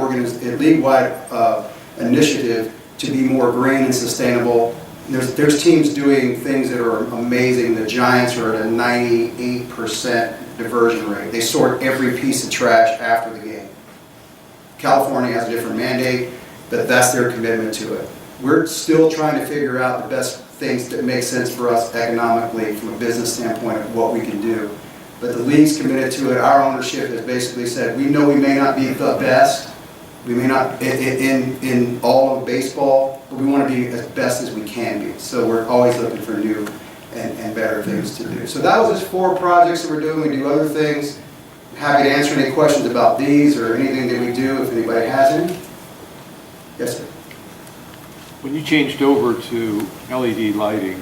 initiative to be more green and sustainable. There's teams doing things that are amazing. The Giants are at a 98% diversion rate. They sort every piece of trash after the game. California has a different mandate, but that's their commitment to it. We're still trying to figure out the best things that make sense for us economically from a business standpoint of what we can do. But the league's committed to it. Our ownership has basically said, we know we may not be the best, we may not in all of baseball, but we want to be as best as we can be. So we're always looking for new and better things to do. So that was just 4 projects that we're doing. We do other things. Happy to answer any questions about these or anything that we do if anybody has any. Yes, sir. When you changed over to LED lighting,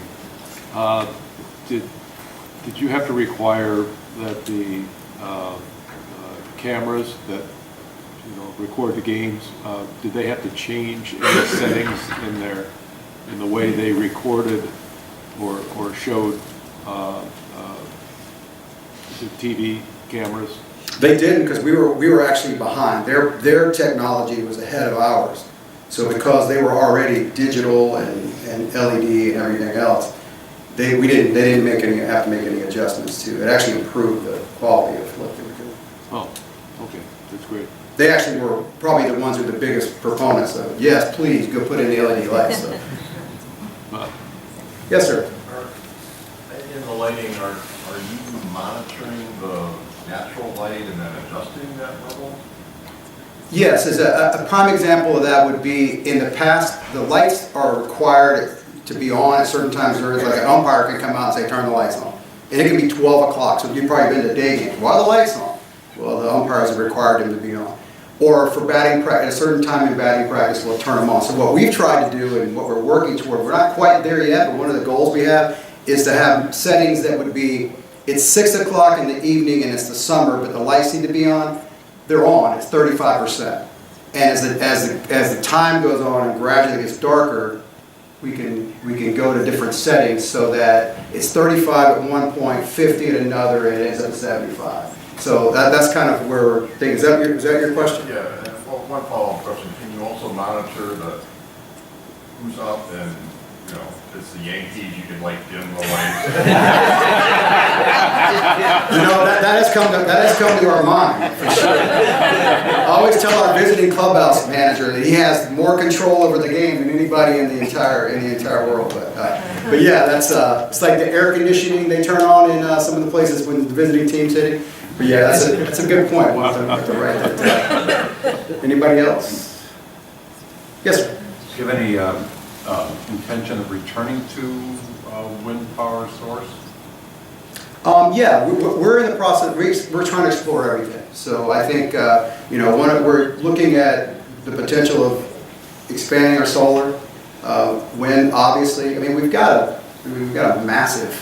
did you have to require that the cameras that record the games, did they have to change any settings in the way they recorded or showed the TV cameras? They didn't, because we were actually behind. Their technology was ahead of ours. So because they were already digital and LED and everything else, they didn't have to make any adjustments to it. It actually improved the quality of what they were doing. Oh, okay, that's great. They actually were probably the ones who were the biggest proponents of it. Yes, please, go put in the LED lights. So. Yes, sir. In the lighting, are you monitoring the natural light and then adjusting that level? Yes, as a prime example of that would be, in the past, the lights are required to be on at certain times. There is like an umpire can come out and say, turn the lights on. And it can be 12 o'clock, so you've probably been to day games. Why are the lights on? Well, the umpires have required them to be on. Or for batting practice, at a certain time in batting practice, we'll turn them on. So what we've tried to do and what we're working toward, we're not quite there yet, but one of the goals we have is to have settings that would be, it's 6 o'clock in the evening and it's the summer, but the lights need to be on. They're on, it's 35%. And as the time goes on and gradually gets darker, we can go to different settings so that it's 35 at one point, 50 at another, and it ends up at 75. So that's kind of where we're thinking. Is that your question? Yeah, and one follow-up question. Can you also monitor who's up and, if it's the Yankees, you can dim the lights? That has come to our mind, for sure. I always tell our visiting clubhouse manager that he has more control over the game than anybody in the entire world. But yeah, that's it's like the air conditioning they turn on in some of the places when the visiting team's hitting. But yeah, that's a good point. We'll have to write that down. Anybody else? Yes, sir. Do you have any intention of returning to wind power source? Yeah, we're in the process. We're trying to explore everything. So I think we're looking at the potential of expanding our solar, wind. Obviously, I mean we've got a massive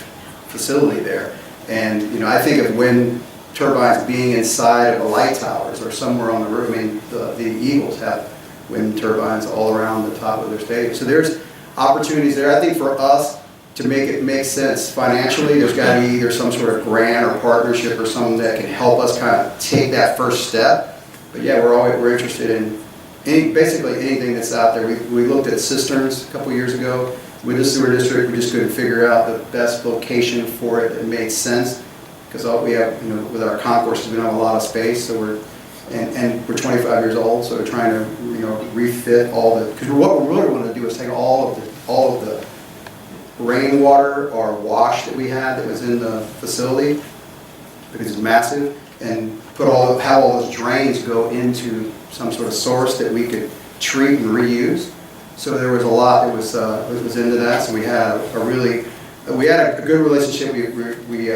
facility there, and I think of wind turbines being inside of the light towers or somewhere on the roof. I mean the Eagles have wind turbines all around the top of their stadium. So there's opportunities there. I think for us to make it make sense financially, there's got to be either some sort of grant or partnership or something that can help us kind of take that first step. But yeah, we're interested in basically anything that's out there. We looked at cisterns a couple years ago with the sewer district. We just couldn't figure out the best location for it that made sense, because all we have, you know, with our concourses, we don't have a lot of space, so we're 25 years old, so we're trying to, you know, refit all the, because what we really want to do is take all of the rainwater or wash that we had that was in the facility, because it's massive, and have all those drains go into some sort of source that we could treat and reuse. So there was a lot that was into that. So we had a good relationship. We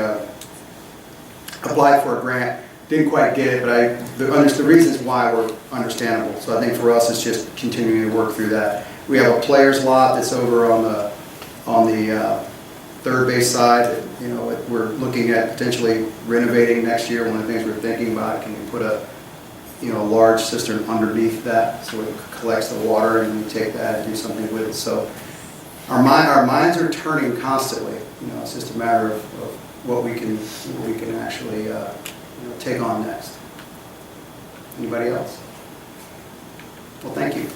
applied for a grant, didn't quite get it, but the reasons why were understandable. So I think for us, it's just continuing to work through that. We have a player's lot that's over on the third base side. You know, we're looking at potentially renovating next year. One of the things we're thinking about, can we put a large cistern underneath that so it collects the water, and we take that and do something with it. So our minds are turning constantly. You know, it's just a matter of what we can actually take on next. Anybody else? Well, thank you.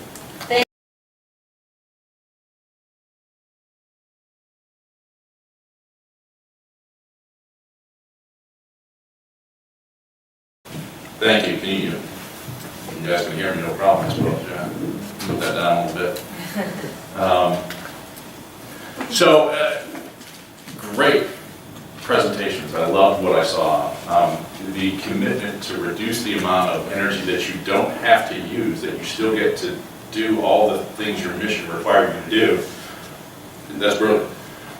Thank you. You guys can hear me, no problem, I suppose. Yeah. Put that down a little bit. Great presentations. I loved what I saw. The commitment to reduce the amount of energy that you don't have to use, that you still get to do all the things your mission requires you to do. That's brilliant.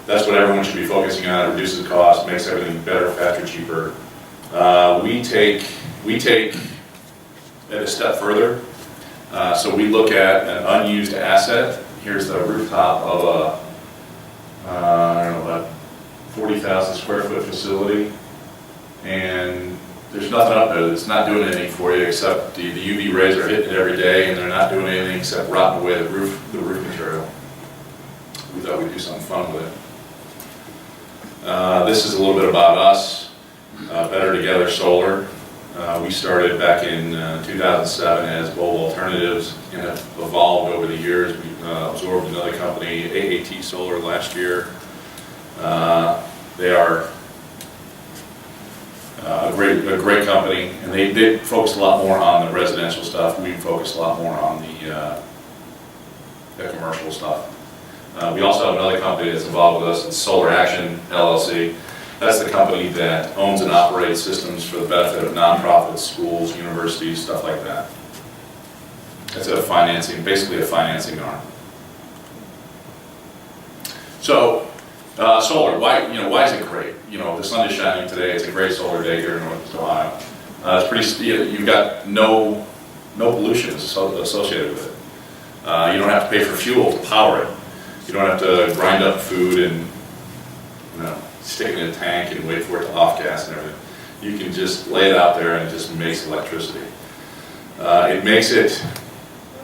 That's what everyone should be focusing on. It reduces cost, makes everything better, faster, cheaper. We take it a step further. So we look at an unused asset. Here's the rooftop of a 40,000 square foot facility, and there's nothing up there that's not doing anything for you except the UV rays are hitting it every day, and they're not doing anything except rotting away the roof material. We thought we'd do something fun with it. This is a little bit about us. Better Together Solar. We started back in 2007 as Bold Alternatives and have evolved over the years. We absorbed another company, AAT Solar, last year. They are a great company, and they focus a lot more on the residential stuff. We focus a lot more on the commercial stuff. We also have another company that's involved with us. It's Solar Action LLC. That's the company that owns and operates systems for the benefit of nonprofits, schools, universities, stuff like that. It's basically a financing arm. So, solar, why is it great? The sun is shining today. It's a great solar day here in Northeast Ohio. It's pretty. You've got no pollution associated with it. You don't have to pay for fuel to power it. You don't have to grind up food and stick it in a tank and wait for it to off gas and everything. You can just lay it out there and it just makes electricity.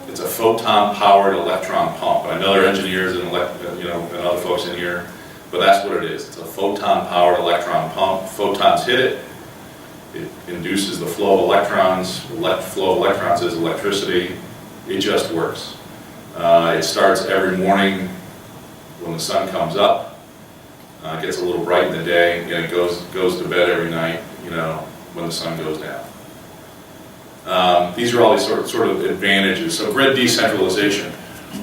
It's a photon-powered electron pump. I know there are engineers and other folks in here, but that's what it is. It's a photon-powered electron pump. Photons hit it. It induces the flow of electrons. The flow of electrons is electricity. It just works. It starts every morning when the sun comes up. It gets a little bright in the day, and it goes to bed every night, when the sun goes down. These are all these sort of advantages. So grid decentralization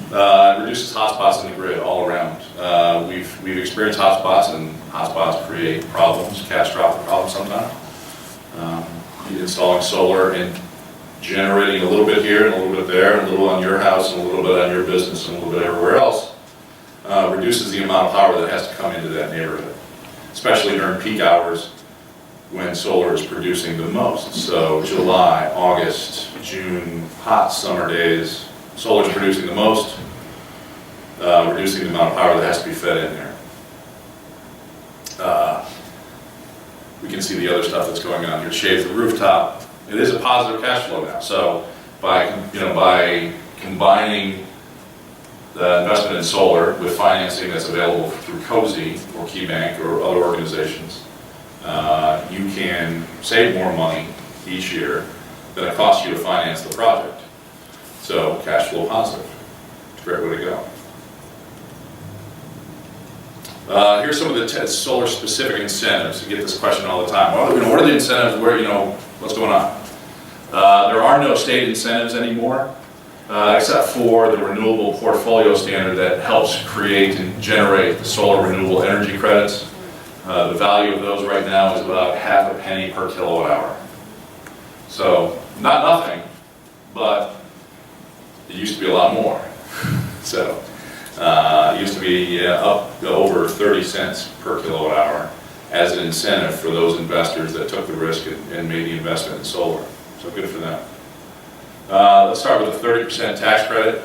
reduces hotspots in the grid all around. We've experienced hotspots, and hotspots create problems, catastrophic problems sometimes. Installing solar and generating a little bit here and a little bit there, and a little on your house and a little bit on your business and a little bit everywhere else. Reduces the amount of power that has to come into that neighborhood, especially during peak hours when solar is producing the most. So July, August, June, hot summer days, solar is producing the most, reducing the amount of power that has to be fed in there. We can see the other stuff that's going on here. Shades the rooftop. It is a positive cash flow now. So by combining the investment in solar with financing that's available through COSE or KeyBank or other organizations, you can save more money each year than it costs you to finance the project. So cash flow positive. It's a great way to go. Here's some of the solar specific incentives. You get this question all the time. Well, what are the incentives? Where, what's going on? There are no state incentives anymore, except for the renewable portfolio standard that helps create and generate the solar renewable energy credits. The value of those right now is about ½ a penny per kilowatt hour. So not nothing, but it used to be a lot more. So it used to be up to over 30 cents per kilowatt hour as an incentive for those investors that took the risk and made the investment in solar. So good for them. Let's start with the 30% tax credit.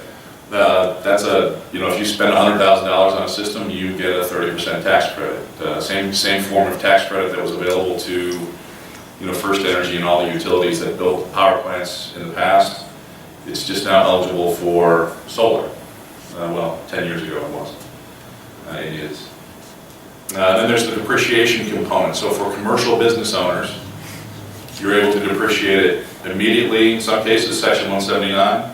That's if you spend $100,000 on a system, you get a 30% tax credit. Same form of tax credit that was available to First Energy and all the utilities that built power plants in the past. It's just now eligible for solar. Well, 10 years ago it was. It is. Then there's the depreciation component. So for commercial business owners, you're able to depreciate it immediately, in some cases, Section 179,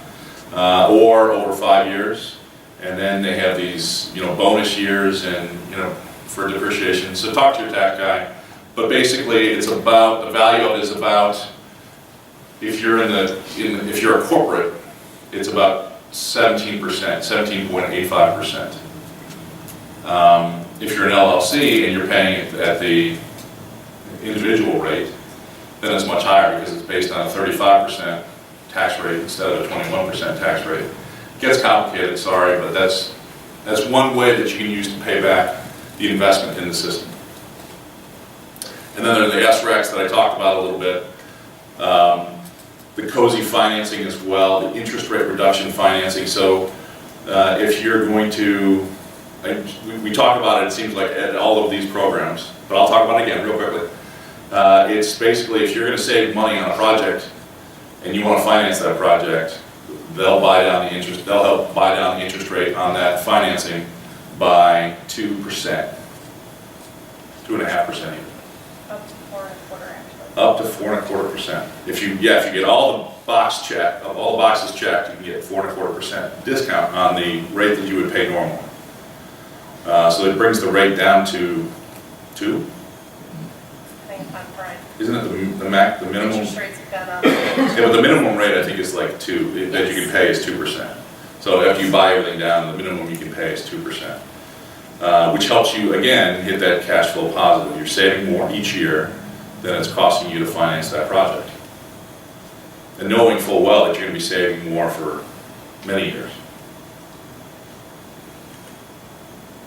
or over 5 years. And then they have these, bonus years and, for depreciation. So talk to your tax guy. But basically, it's about, the value of it is about, if you're if you're a corporate, it's about 17%, 17.85%. If you're an LLC and you're paying it at the individual rate, then it's much higher because it's based on a 35% tax rate instead of a 21% tax rate. It gets complicated, sorry, but that's one way that you can use to pay back the investment in the system. And then there are the ASHRAEs that I talked about a little bit. The COSE financing as well, the interest rate reduction financing. So if you're going to, we talk about it seems like at all of these programs, but I'll talk about it again real quickly. It's basically if you're going to save money on a project and you want to finance that project, they'll buy down the interest. They'll help buy down the interest rate on that financing by 2%, 2.5% even. Up to 4.25% actually. Up to 4.25%. If you get all the boxes checked, you can get 4.25% discount on the rate that you would pay normally. So it brings the rate down to 2. Isn't it the minimum? Interest rates have gone up. Yeah, but the minimum rate I think is like 2, that you can pay is 2%. So after you buy everything down, the minimum you can pay is 2%, which helps you, again, hit that cash flow positive. You're saving more each year than it's costing you to finance that project. And knowing full well that you're going to be saving more for many years.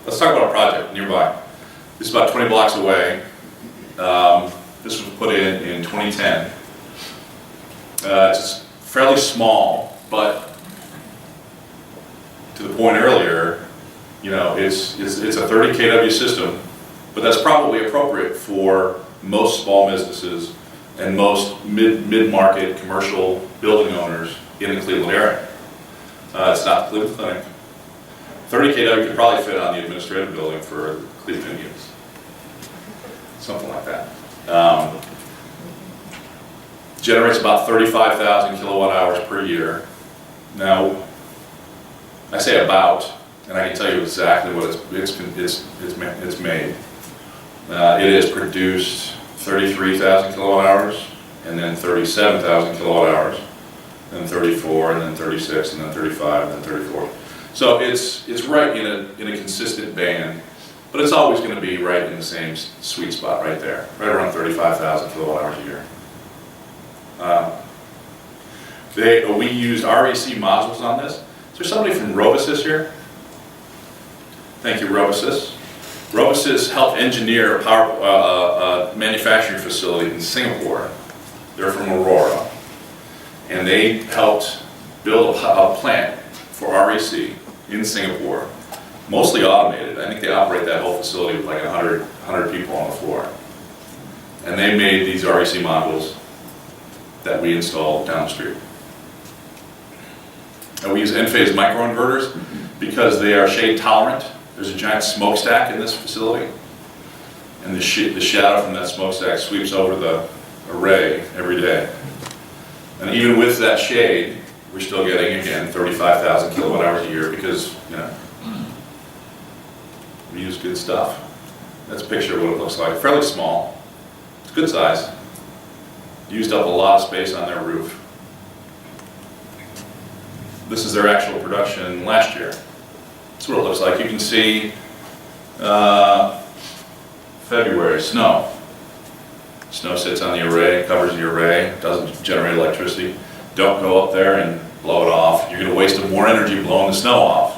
Let's talk about a project nearby. This is about 20 blocks away. This was put in 2010. It's fairly small, but to the point earlier, it's a 30 kW system, but that's probably appropriate for most small businesses and most mid-market commercial building owners in the Cleveland area. It's not the Cleveland Clinic. 30 kW could probably fit on the administrative building for Cleveland Indians. Something like that. Generates about 35,000 kilowatt hours per year. Now, I say about, and I can tell you exactly what it's made. It has produced 33,000 kilowatt hours, and then 37,000 kilowatt hours, then 34, and then 36, and then 35, and then 34. So it's right in a consistent band. But it's always going to be right in the same sweet spot right there, right around 35,000 kilowatt hours a year. We used REC modules on this. Is there somebody from Robusys here? Thank you, Robusys. Robusys helped engineer a power manufacturing facility in Singapore. They're from Aurora. And they helped build a plant for REC in Singapore. Mostly automated. I think they operate that whole facility with like 100 people on the floor. And they made these REC modules that we installed down the street. We use N-phase microinverters because they are shade tolerant. There's a giant smokestack in this facility, and the shadow from that smokestack sweeps over the array every day. And even with that shade, we're still getting, again, 35,000 kilowatt hours a year because, you know, we use good stuff. That's a picture of what it looks like. Fairly small. It's good size. Used up a lot of space on their roof. This is their actual production last year. That's what it looks like. You can see February, snow. Snow sits on the array, covers the array, doesn't generate electricity. Don't go up there and blow it off. You're going to waste more energy blowing the snow off.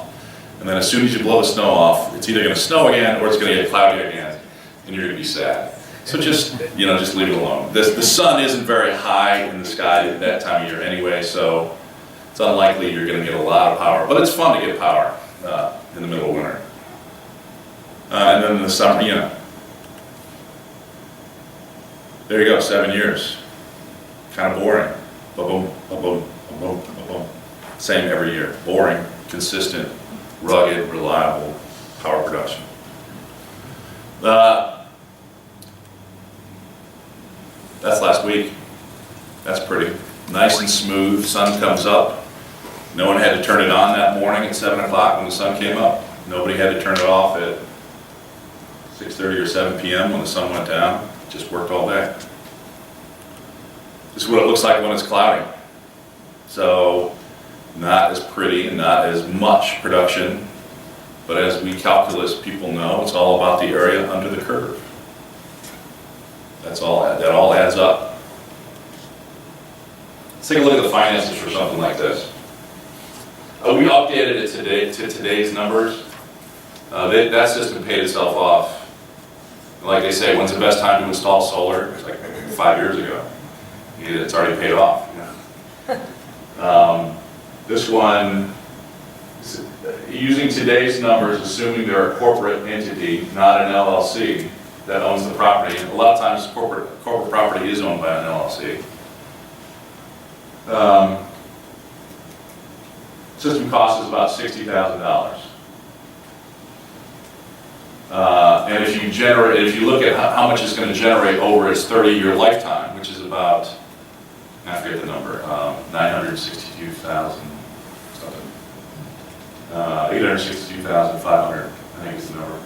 And then as soon as you blow the snow off, it's either going to snow again or it's going to get cloudy again, and you're going to be sad. So just, you know, just leave it alone. The sun isn't very high in the sky at that time of year anyway, so it's unlikely you're going to get a lot of power. But it's fun to get power in the middle of winter. And then in the summer, you know. There you go, 7 years. Kind of boring. Ba-boom, ba-boom, ba-boom, ba-boom. Same every year. Boring, consistent, rugged, reliable power production. That's last week. That's pretty. Nice and smooth, sun comes up. No one had to turn it on that morning at 7 o'clock when the sun came up. Nobody had to turn it off at 6:30 or 7 p.m. when the sun went down. It just worked all day. This is what it looks like when it's cloudy. So not as pretty and not as much production, but as we calculus people know, it's all about the area under the curve. That all adds up. Let's take a look at the finances for something like this. We updated it today to today's numbers. That system paid itself off. Like they say, when's the best time to install solar? It's like 5 years ago. It's already paid off. This one, using today's numbers, assuming they're a corporate entity, not an LLC, that owns the property. And a lot of times corporate property is owned by an LLC. System cost is about $60,000. And if you look at how much it's going to generate over its 30-year lifetime, which is about, I forget the number, 962,000 something, 862,500, I think is the number.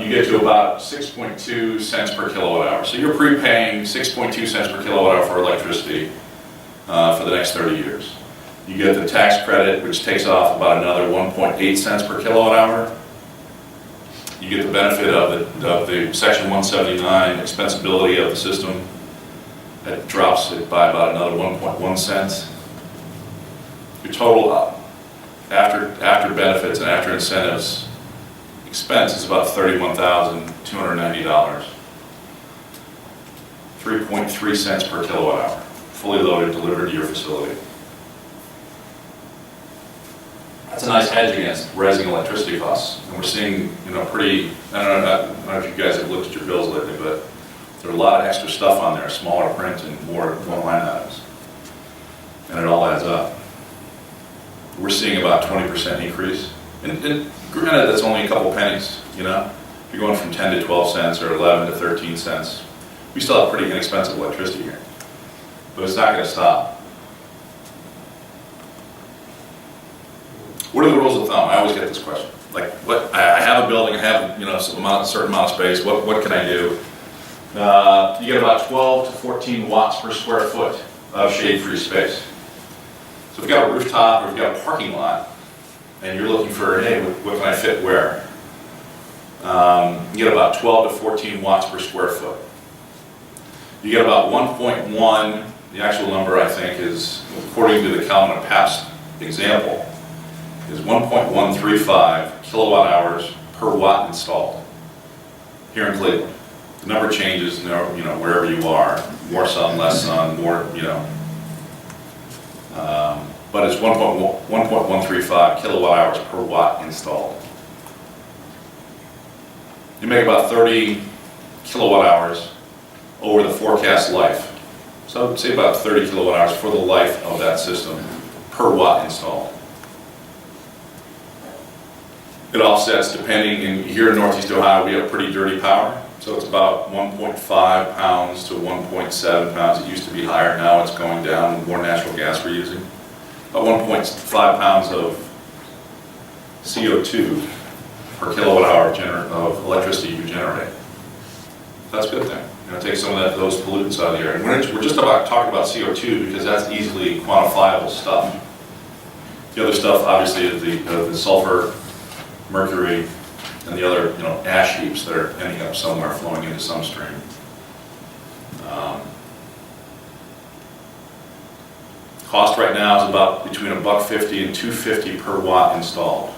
You get to about 6.2 cents per kilowatt hour. So you're prepaying 6.2 cents per kilowatt hour for electricity for the next 30 years. You get the tax credit, which takes off about another 1.8 cents per kilowatt hour. You get the benefit of the Section 179 expensibility of the system. That drops it by about another 1.1 cents. Your total after benefits and after incentives expense is about $31,290. 3.3 cents per kilowatt hour, fully loaded, delivered to your facility. That's a nice hedge against rising electricity costs. And we're seeing, pretty, I don't know if you guys have looked at your bills lately, but there's a lot of extra stuff on there, smaller print and more line items. And it all adds up. We're seeing about 20% increase. And granted, that's only a couple pennies, If you're going from 10 to 12 cents or 11 to 13 cents, we still have pretty inexpensive electricity here. But it's not going to stop. What are the rules of thumb? I always get this question. Like, I have a building, I have, a certain amount of space, what can I do? You get about 12 to 14 watts per square foot of shade-free space. So if you've got a rooftop or if you've got a parking lot, and you're looking for, hey, what can I fit where? You get about 12 to 14 watts per square foot. You get about 1.1, the actual number I think is, according to the Calvin and Pabst example, is 1.135 kilowatt hours per watt installed here in Cleveland. The number changes, wherever you are, more sun, less sun, more, but it's 1.135 kilowatt hours per watt installed. You make about 30 kilowatt hours over the forecast life. So say about 30 kilowatt hours for the life of that system per watt installed. It offsets depending, here in Northeast Ohio, we have pretty dirty power. So it's about 1.5 pounds to 1.7 pounds. It used to be higher, now it's going down, the more natural gas we're using. About 1.5 pounds of CO2 per kilowatt hour of electricity you generate. That's a good thing. Take some of those pollutants out of the air. And we're just about talking about CO2 because that's easily quantifiable stuff. The other stuff, obviously, is the sulfur, mercury, and the other, ash heaps that are ending up somewhere flowing into some stream. Cost right now is about between $1.50 and $2.50 per watt installed.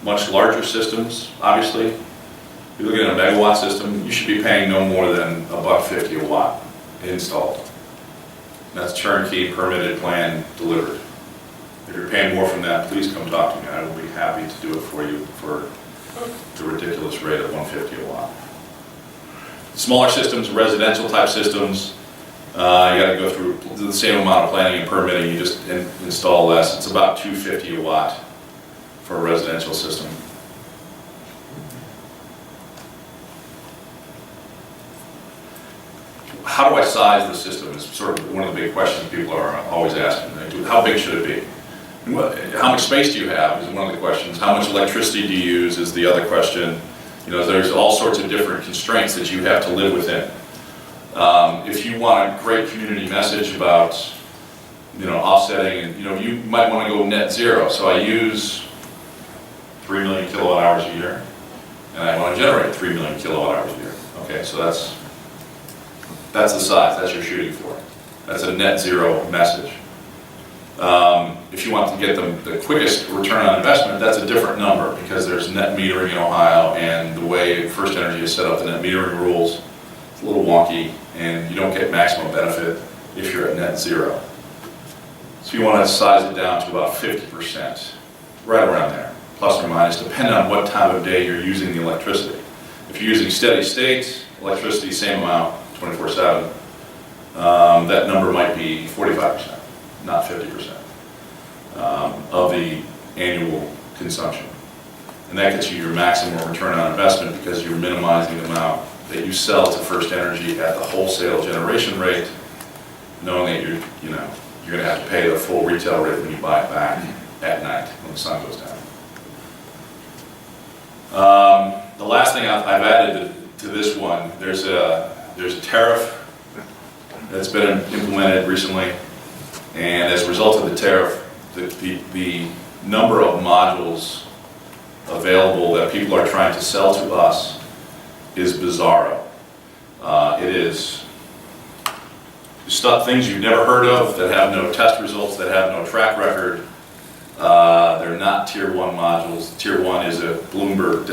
Much larger systems, obviously. If you're looking at a megawatt system, you should be paying no more than $1.50 a watt installed. That's turnkey, permitted, planned, delivered. If you're paying more from that, please come talk to me. I will be happy to do it for you for the ridiculous rate of $1.50 a watt. Smaller systems, residential type systems, you got to go through the same amount of planning and permitting. You just install less. It's about $2.50 a watt for a residential system. How do I size the system is sort of one of the big questions people are always asking. How big should it be? How much space do you have is one of the questions. How much electricity do you use is the other question. There's all sorts of different constraints that you have to live within. If you want a great community message about, offsetting, and you might want to go net zero. So I use 3 million kilowatt hours a year, and I want to generate 3 million kilowatt hours a year. Okay, so that's the size. That's your shooting for. That's a net zero message. If you want to get the quickest return on investment, that's a different number because there's net metering in Ohio, and the way First Energy has set up the net metering rules, it's a little wonky, and you don't get maximum benefit if you're at net zero. So you want to size it down to about 50%, right around there, plus or minus, depending on what time of day you're using the electricity. If you're using steady state electricity, same amount, 24/7, that number might be 45%, not 50%. Of the annual consumption. And that gets you your maximum return on investment because you're minimizing the amount that you sell to First Energy at the wholesale generation rate, knowing that you're going to have to pay the full retail rate when you buy it back at night when the sun goes down. The last thing I've added to this one, there's a tariff that's been implemented recently, and as a result of the tariff, the number of modules available that people are trying to sell to us is bizarro. It is things you've never heard of that have no test results, that have no track record. They're not Tier 1 modules. Tier 1 is a Bloomberg,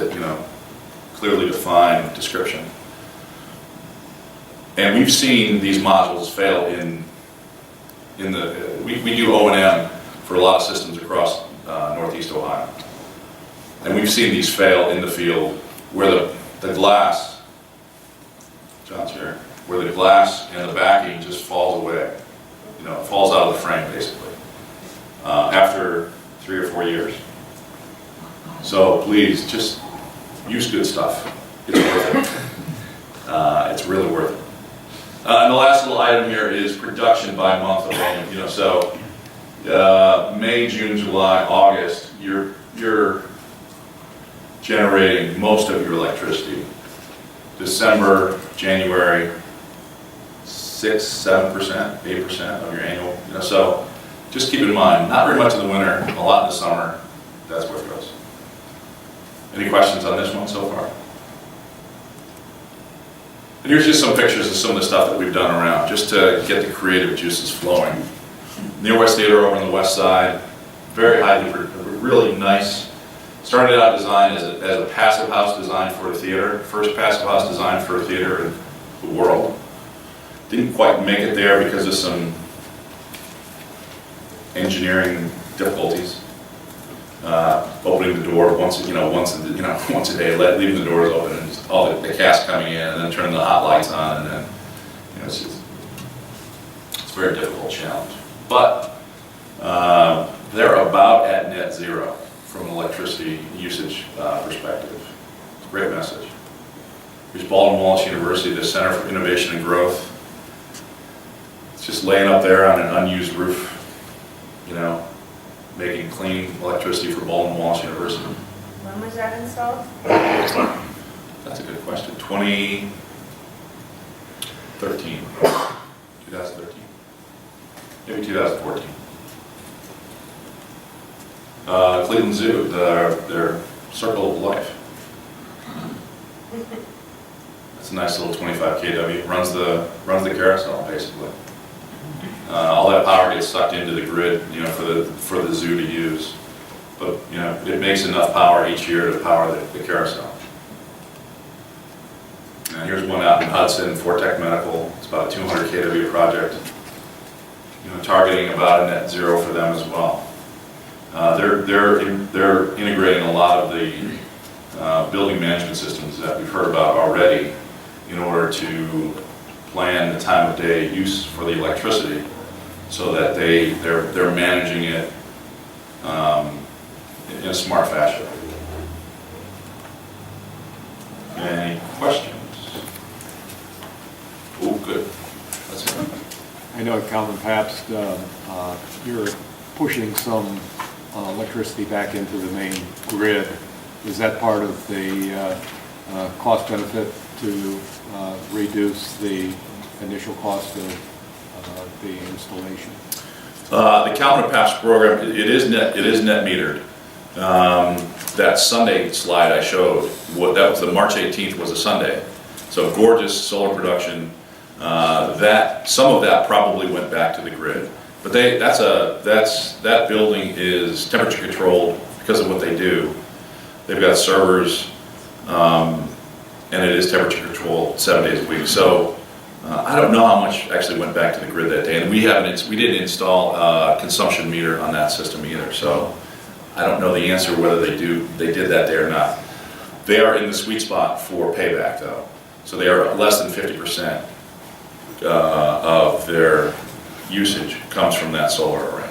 clearly defined description. And we've seen these modules fail we do O&M for a lot of systems across Northeast Ohio. And we've seen these fail in the field where the glass, John's here, where the glass and the backing just falls away. It falls out of the frame basically after 3 or 4 years. So please just use good stuff. It's worth it. It's really worth it. And the last little item here is production by month of volume. So May, June, July, August, you're generating most of your electricity. December, January, 6, 7%, 8% of your annual. So just keep in mind, not very much in the winter, a lot in the summer. That's where it goes. Any questions on this one so far? And here's just some pictures of some of the stuff that we've done around, just to get the creative juices flowing. Near West Theater over on the west side, very highly, really nice. Started out design as a passive house design for a theater, first passive house design for a theater in the world. Didn't quite make it there because of some engineering difficulties. Opening the door once a day, leaving the doors open, and just all the cast coming in, and then turning the hot lights on, and then it's a very difficult challenge. But they're about at net zero from an electricity usage perspective. It's a great message. Here's Baldwin Wallace University, the Center for Innovation and Growth. It's just laying up there on an unused roof, you know, making clean electricity for Baldwin Wallace University. When was that installed? That's a good question. 2013. 2013. Maybe 2014. Cleveland Zoo, their Circle of Life. It's a nice little 25 kW. Runs the carousel basically. All that power gets sucked into the grid, you know, for the zoo to use. But you know, it makes enough power each year to power the carousel. And here's one out in Hudson, Fortec Medical. It's about a 200 kW project. You know, targeting about a net zero for them as well. They're integrating a lot of the building management systems that we've heard about already in order to plan the time of day use for the electricity, so that they're managing it in a smart fashion. Any questions? Oh, good. That's it. I know at Calvin Pabst, you're pushing some electricity back into the main grid. Is that part of the cost benefit to reduce the initial cost of the installation? The Calvin Pabst program, it is net metered. That Sunday slide I showed, that was the March 18th was a Sunday. So gorgeous solar production. Some of that probably went back to the grid. But that building is temperature controlled because of what they do. They've got servers, and it is temperature controlled 7 days a week. So I don't know how much actually went back to the grid that day, and we didn't install a consumption meter on that system either. So I don't know the answer whether they did that day or not. They are in the sweet spot for payback though. So they are less than 50% of their usage comes from that solar array.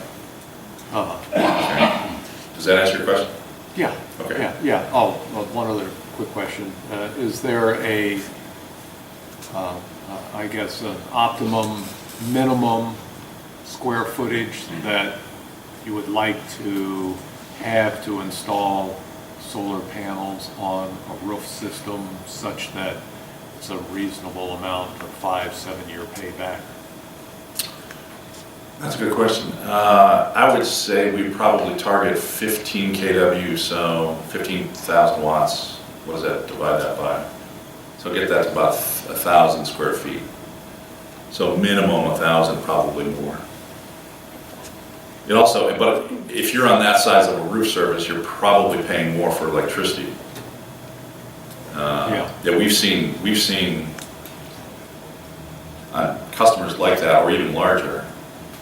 Okay. Does that answer your question? Yeah. Okay. Yeah. Oh, well, one other quick question. Is there I guess, an optimum minimum square footage that you would like to have to install solar panels on a roof system such that it's a reasonable amount of 5-7 year payback? That's a good question. I would say we probably target 15 kW, so 15,000 watts. What does that divide that by? So get that to about 1,000 square feet. So minimum 1,000, probably more. It also, but if you're on that size of a roof service, you're probably paying more for electricity. Yeah, we've seen customers like that, or even larger,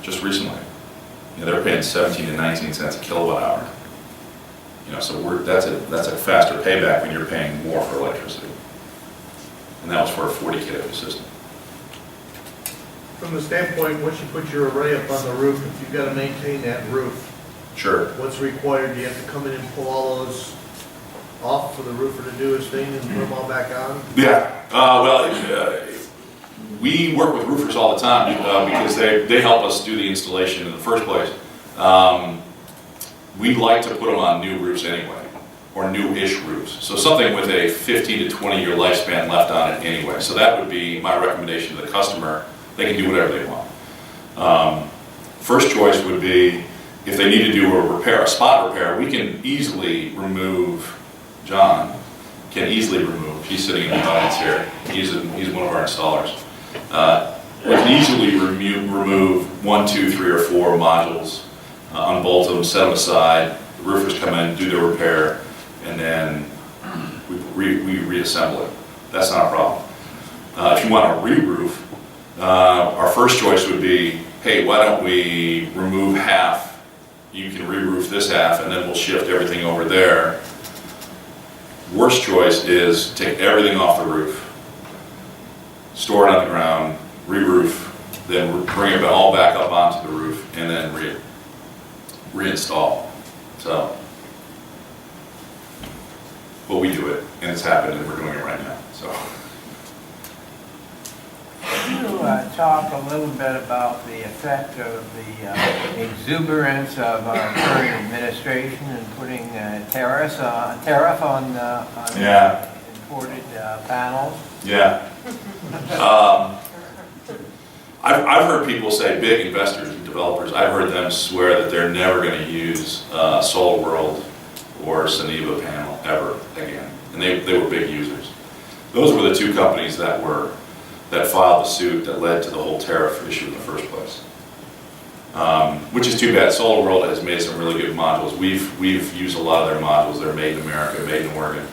just recently. You know, they're paying 17 to 19 cents a kilowatt hour. You know, so that's a faster payback when you're paying more for electricity. And that was for a 40 kW system. From the standpoint, once you put your array up on the roof, if you've got to maintain that roof, sure. What's required? Do you have to come in and pull all those off for the roofer to do his thing and put them all back on? Yeah. We work with roofers all the time because they help us do the installation in the first place. We like to put them on new roofs anyway, or new-ish roofs. So something with a 15 to 20 year lifespan left on it anyway. So that would be my recommendation to the customer. They can do whatever they want. First choice would be, if they need to do a spot repair, we can easily remove, John can easily remove, he's sitting in the audience here, he's one of our installers. We can easily remove 1, 2, 3, or 4 modules, unbolt them, set them aside, the roofers come in, do the repair, and then we reassemble it. That's not a problem. If you want to re-roof, our first choice would be, hey, why don't we remove half, you can re-roof this half, and then we'll shift everything over there. Worst choice is take everything off the roof, store it on the ground, re-roof, then bring it all back up onto the roof, and then reinstall. So, but we do it, and it's happened, and we're doing it right now, so. Could you talk a little bit about the effect of the exuberance of our current administration and putting tariff on Yeah. imported panels? Yeah. I've heard people say, big investors and developers, I've heard them swear that they're never going to use Solar World or Soneva panel ever again. And they were big users. Those were the two companies that filed the suit that led to the whole tariff issue in the first place. Which is too bad. Solar World has made some really good modules. We've used a lot of their modules. They're made in America, made in Oregon,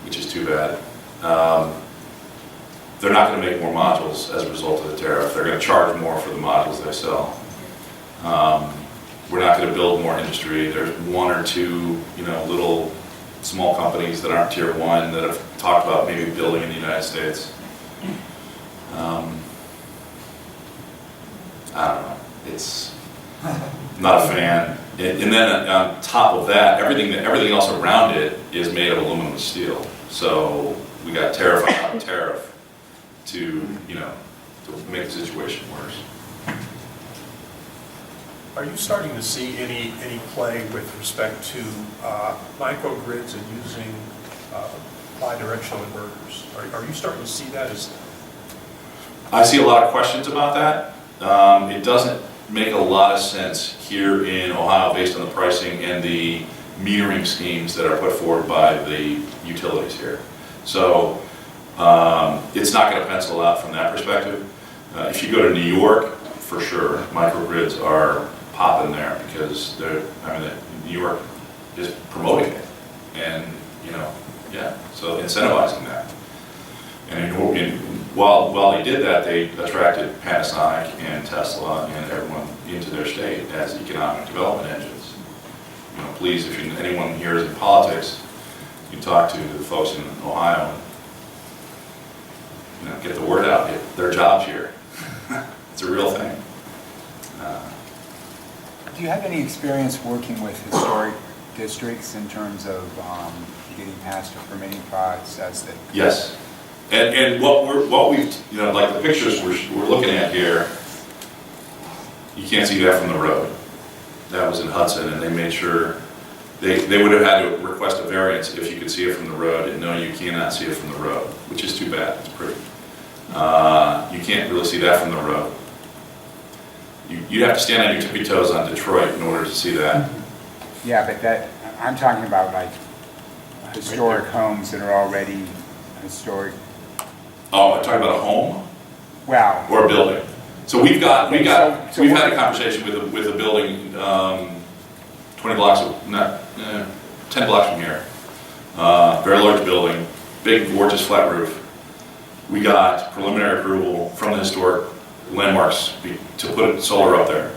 which is too bad. They're not going to make more modules as a result of the tariff. They're going to charge more for the modules they sell. We're not going to build more industry. There's one or two, little small companies that aren't tier 1 that have talked about maybe building in the United States. I don't know. It's not a fan. And then on top of that, everything else around it is made of aluminum and steel. So we got tariff on top of tariff to make the situation worse. Are you starting to see any play with respect to microgrids and using bidirectional inverters? Are you starting to see that as? I see a lot of questions about that. It doesn't make a lot of sense here in Ohio based on the pricing and the metering schemes that are put forward by the utilities here. So it's not going to pencil out from that perspective. If you go to New York, for sure, microgrids are popping there because New York is promoting it, and so incentivizing that. And while they did that, they attracted Panasonic and Tesla and everyone into their state as economic development engines. Please, if anyone here is in politics, you talk to the folks in Ohio. Get the word out. Get their jobs here. It's a real thing. Do you have any experience working with historic districts in terms of getting past a permitting process? Yes. And what we've, like the pictures we're looking at here, you can't see that from the road. That was in Hudson, and they made sure they would have had to request a variance if you could see it from the road, and no, you cannot see it from the road, which is too bad. It's pretty. You can't really see that from the road. You'd have to stand on your tippy toes on Detroit in order to see that. Yeah, but I'm talking about like historic homes that are already historic. Oh, I'm talking about a home? Well. Or a building. So we've had a conversation with a building 10 blocks from here. Very large building, big, gorgeous flat roof. We got preliminary approval from the historic landmarks to put solar up there.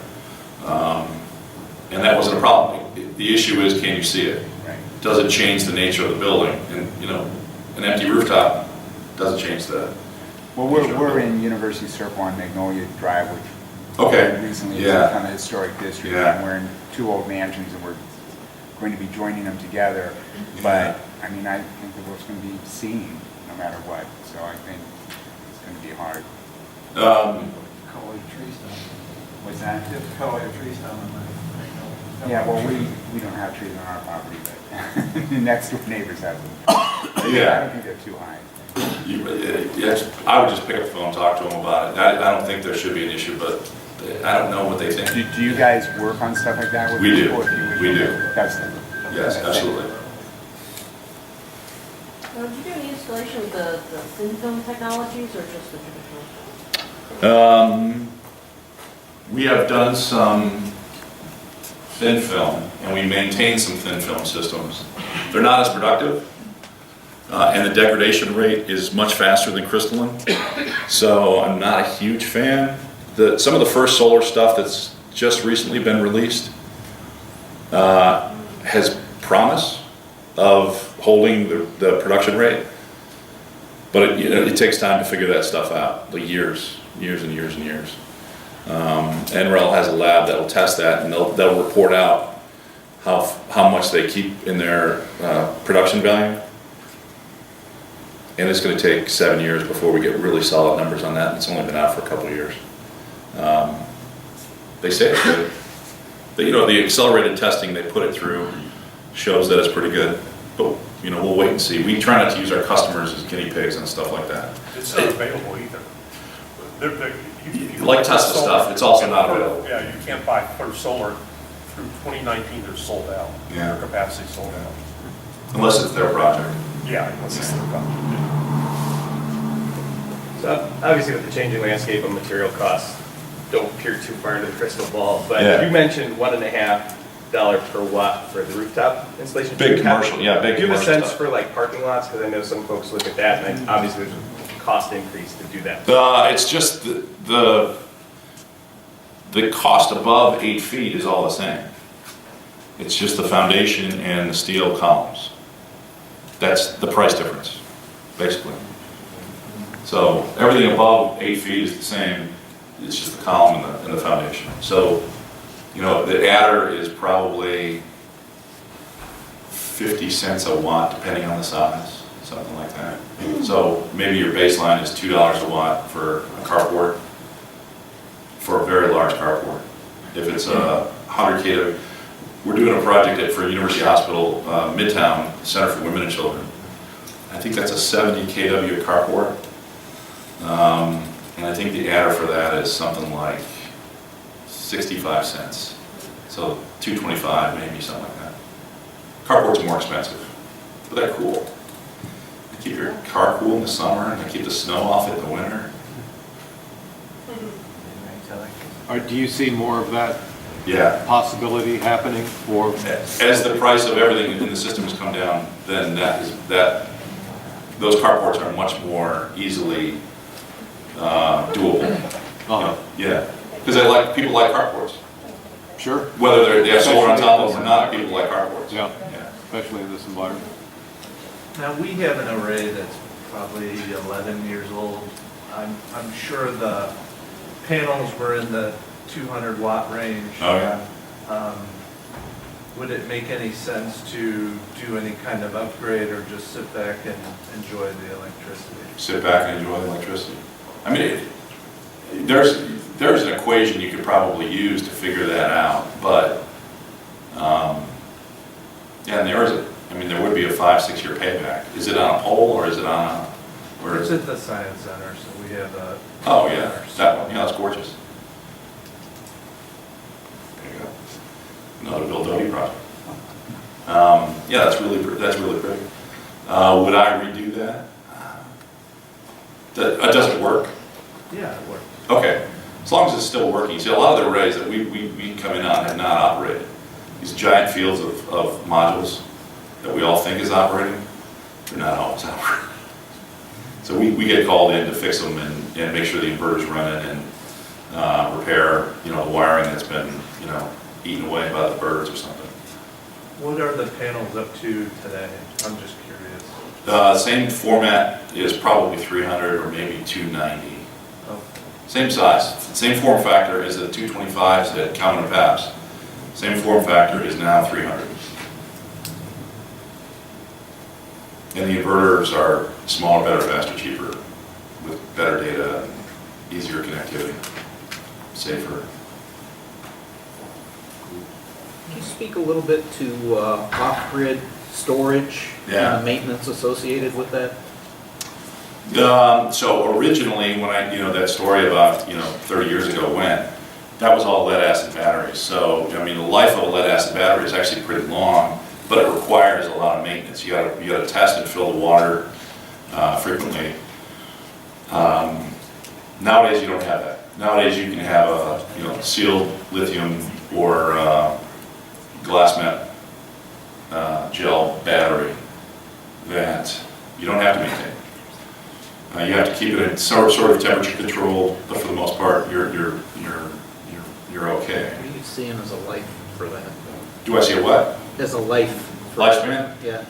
And that wasn't a problem. The issue is, can you see it? Right. Does it change the nature of the building? And, an empty rooftop doesn't change that. Well, we're in University Circle on Magnolia Drive, which recently has become a historic district. Yeah. And we're in two old mansions, and we're going to be joining them together. But, I mean, I think the work's going to be seen no matter what. So I think it's going to be hard. Cut all your trees down. What's that? You have to cut all your trees down. Yeah, well, we don't have trees on our property, but the next door neighbors have them. Yeah. I don't think they're too high. Yes, I would just pick up the phone and talk to them about it. I don't think there should be an issue, but I don't know what they think. Do you guys work on stuff like that with We do. people? We do. Yes, absolutely. Did you do any installation with the thin film technologies or just the traditional? We have done some thin film, and we maintain some thin film systems. They're not as productive, and the degradation rate is much faster than crystalline, so I'm not a huge fan. Some of the first solar stuff that's just recently been released has promise of holding the production rate, but it takes time to figure that stuff out, like years and years and years. NREL has a lab that will test that, and they'll report out how much they keep in their production value. And it's going to take 7 years before we get really solid numbers on that. It's only been out for a couple of years. They say it's good. But, you know, the accelerated testing they put it through shows that it's pretty good. But, you know, we'll wait and see. We try not to use our customers as guinea pigs and stuff like that. It's not available either. Like Tesla stuff, it's also not available. Yeah, you can't buy Clear Solar through 2019, they're sold out. Yeah. Their capacity sold out. Unless it's their project. Yeah, unless it's their project. So obviously with the changing landscape of material costs, don't peer too far into the crystal ball, but Yeah. you mentioned $1.50 per watt for the rooftop installation. Big commercial, yeah, big Do you have a commercial sense stuff. for like parking lots? Because I know some folks look at that, and obviously there's a cost increase to do that. It's just the cost above 8 feet is all the same. It's just the foundation and the steel columns. That's the price difference, basically. So everything above 8 feet is the same. It's just the column and the foundation. So, you know, the adder is probably 50 cents a watt, depending on the size, something like that. So maybe your baseline is $2 a watt for a carport, for a very large carport. If it's a 100 kW, we're doing a project for University Hospital, Midtown Center for Women and Children. I think that's a 70 kW carport. And I think the adder for that is something like 65 cents. So $2.25, maybe something like that. Carports are more expensive, but they're cool. They keep your car cool in the summer, and they keep the snow off it in the winter. Do you see more of that Yeah. possibility happening? Or As the price of everything in the system has come down, then those carports are much more easily doable. Yeah, because people like carports. Sure. Whether they have solar on top of them or not, people like carports. Yeah, especially in this environment. Now, we have an array that's probably 11 years old. I'm sure the panels were in the 200 watt range. Oh, yeah. Would it make any sense to do any kind of upgrade or just sit back and enjoy the electricity? Sit back and enjoy the electricity. I mean, there's an equation you could probably use to figure that out, but yeah, and there would be a 5-6 year payback. Is it on a pole or is it on a? It's at the Science Center, so we have a. Oh yeah, that one. Yeah, that's gorgeous. There you go. Another Bill Doty project. Yeah, that's really pretty. Would I redo that? That doesn't work. Yeah, it works. Okay, as long as it's still working. See, a lot of the arrays that we come in on have not operated. These giant fields of modules that we all think is operating, they're not always operating. So we get called in to fix them and make sure the inverter's running and repair, the wiring that's been, eaten away by the birds or something. What are the panels up to today? I'm just curious. Same format is probably 300 or maybe 290. Oh. Same size, same form factor as the 225s at Common and Paps. Same form factor is now 300. And the inverters are smaller, better, faster, cheaper, with better data, and easier connectivity, safer. Can you speak a little bit to off-grid storage and the maintenance associated with that? So originally, when that story about 30 years ago went, that was all lead acid batteries. So the life of a lead acid battery is actually pretty long, but it requires a lot of maintenance. You got to test and fill the water frequently. Nowadays you don't have that. Nowadays you can have a sealed lithium or glass mat gel battery that you don't have to maintain. You have to keep it in sort of temperature controlled, but for the most part, you're okay. What are you seeing as a life for that? Do I see a what? As a life. Lifespan? Yeah.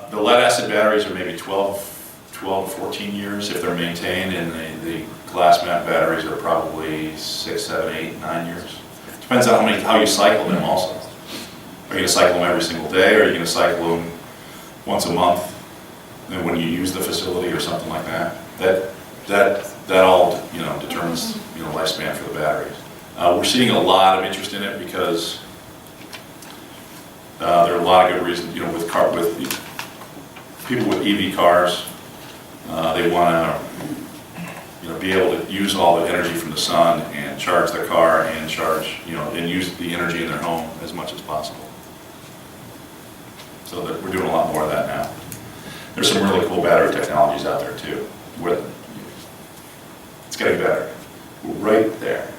The lead acid batteries are maybe 12 12 to 14 years if they're maintained, and the glass mat batteries are probably 6, 7, 8, 9 years. Depends on how you cycle them also. Are you going to cycle them every single day, or are you going to cycle them once a month and when you use the facility or something like that? That all determines lifespan for the batteries. We're seeing a lot of interest in it because there are a lot of good reasons. With people with EV cars, they want to be able to use all the energy from the sun and charge their car and and use the energy in their home as much as possible. So that we're doing a lot more of that now. There's some really cool battery technologies out there too. It's getting better. Right there.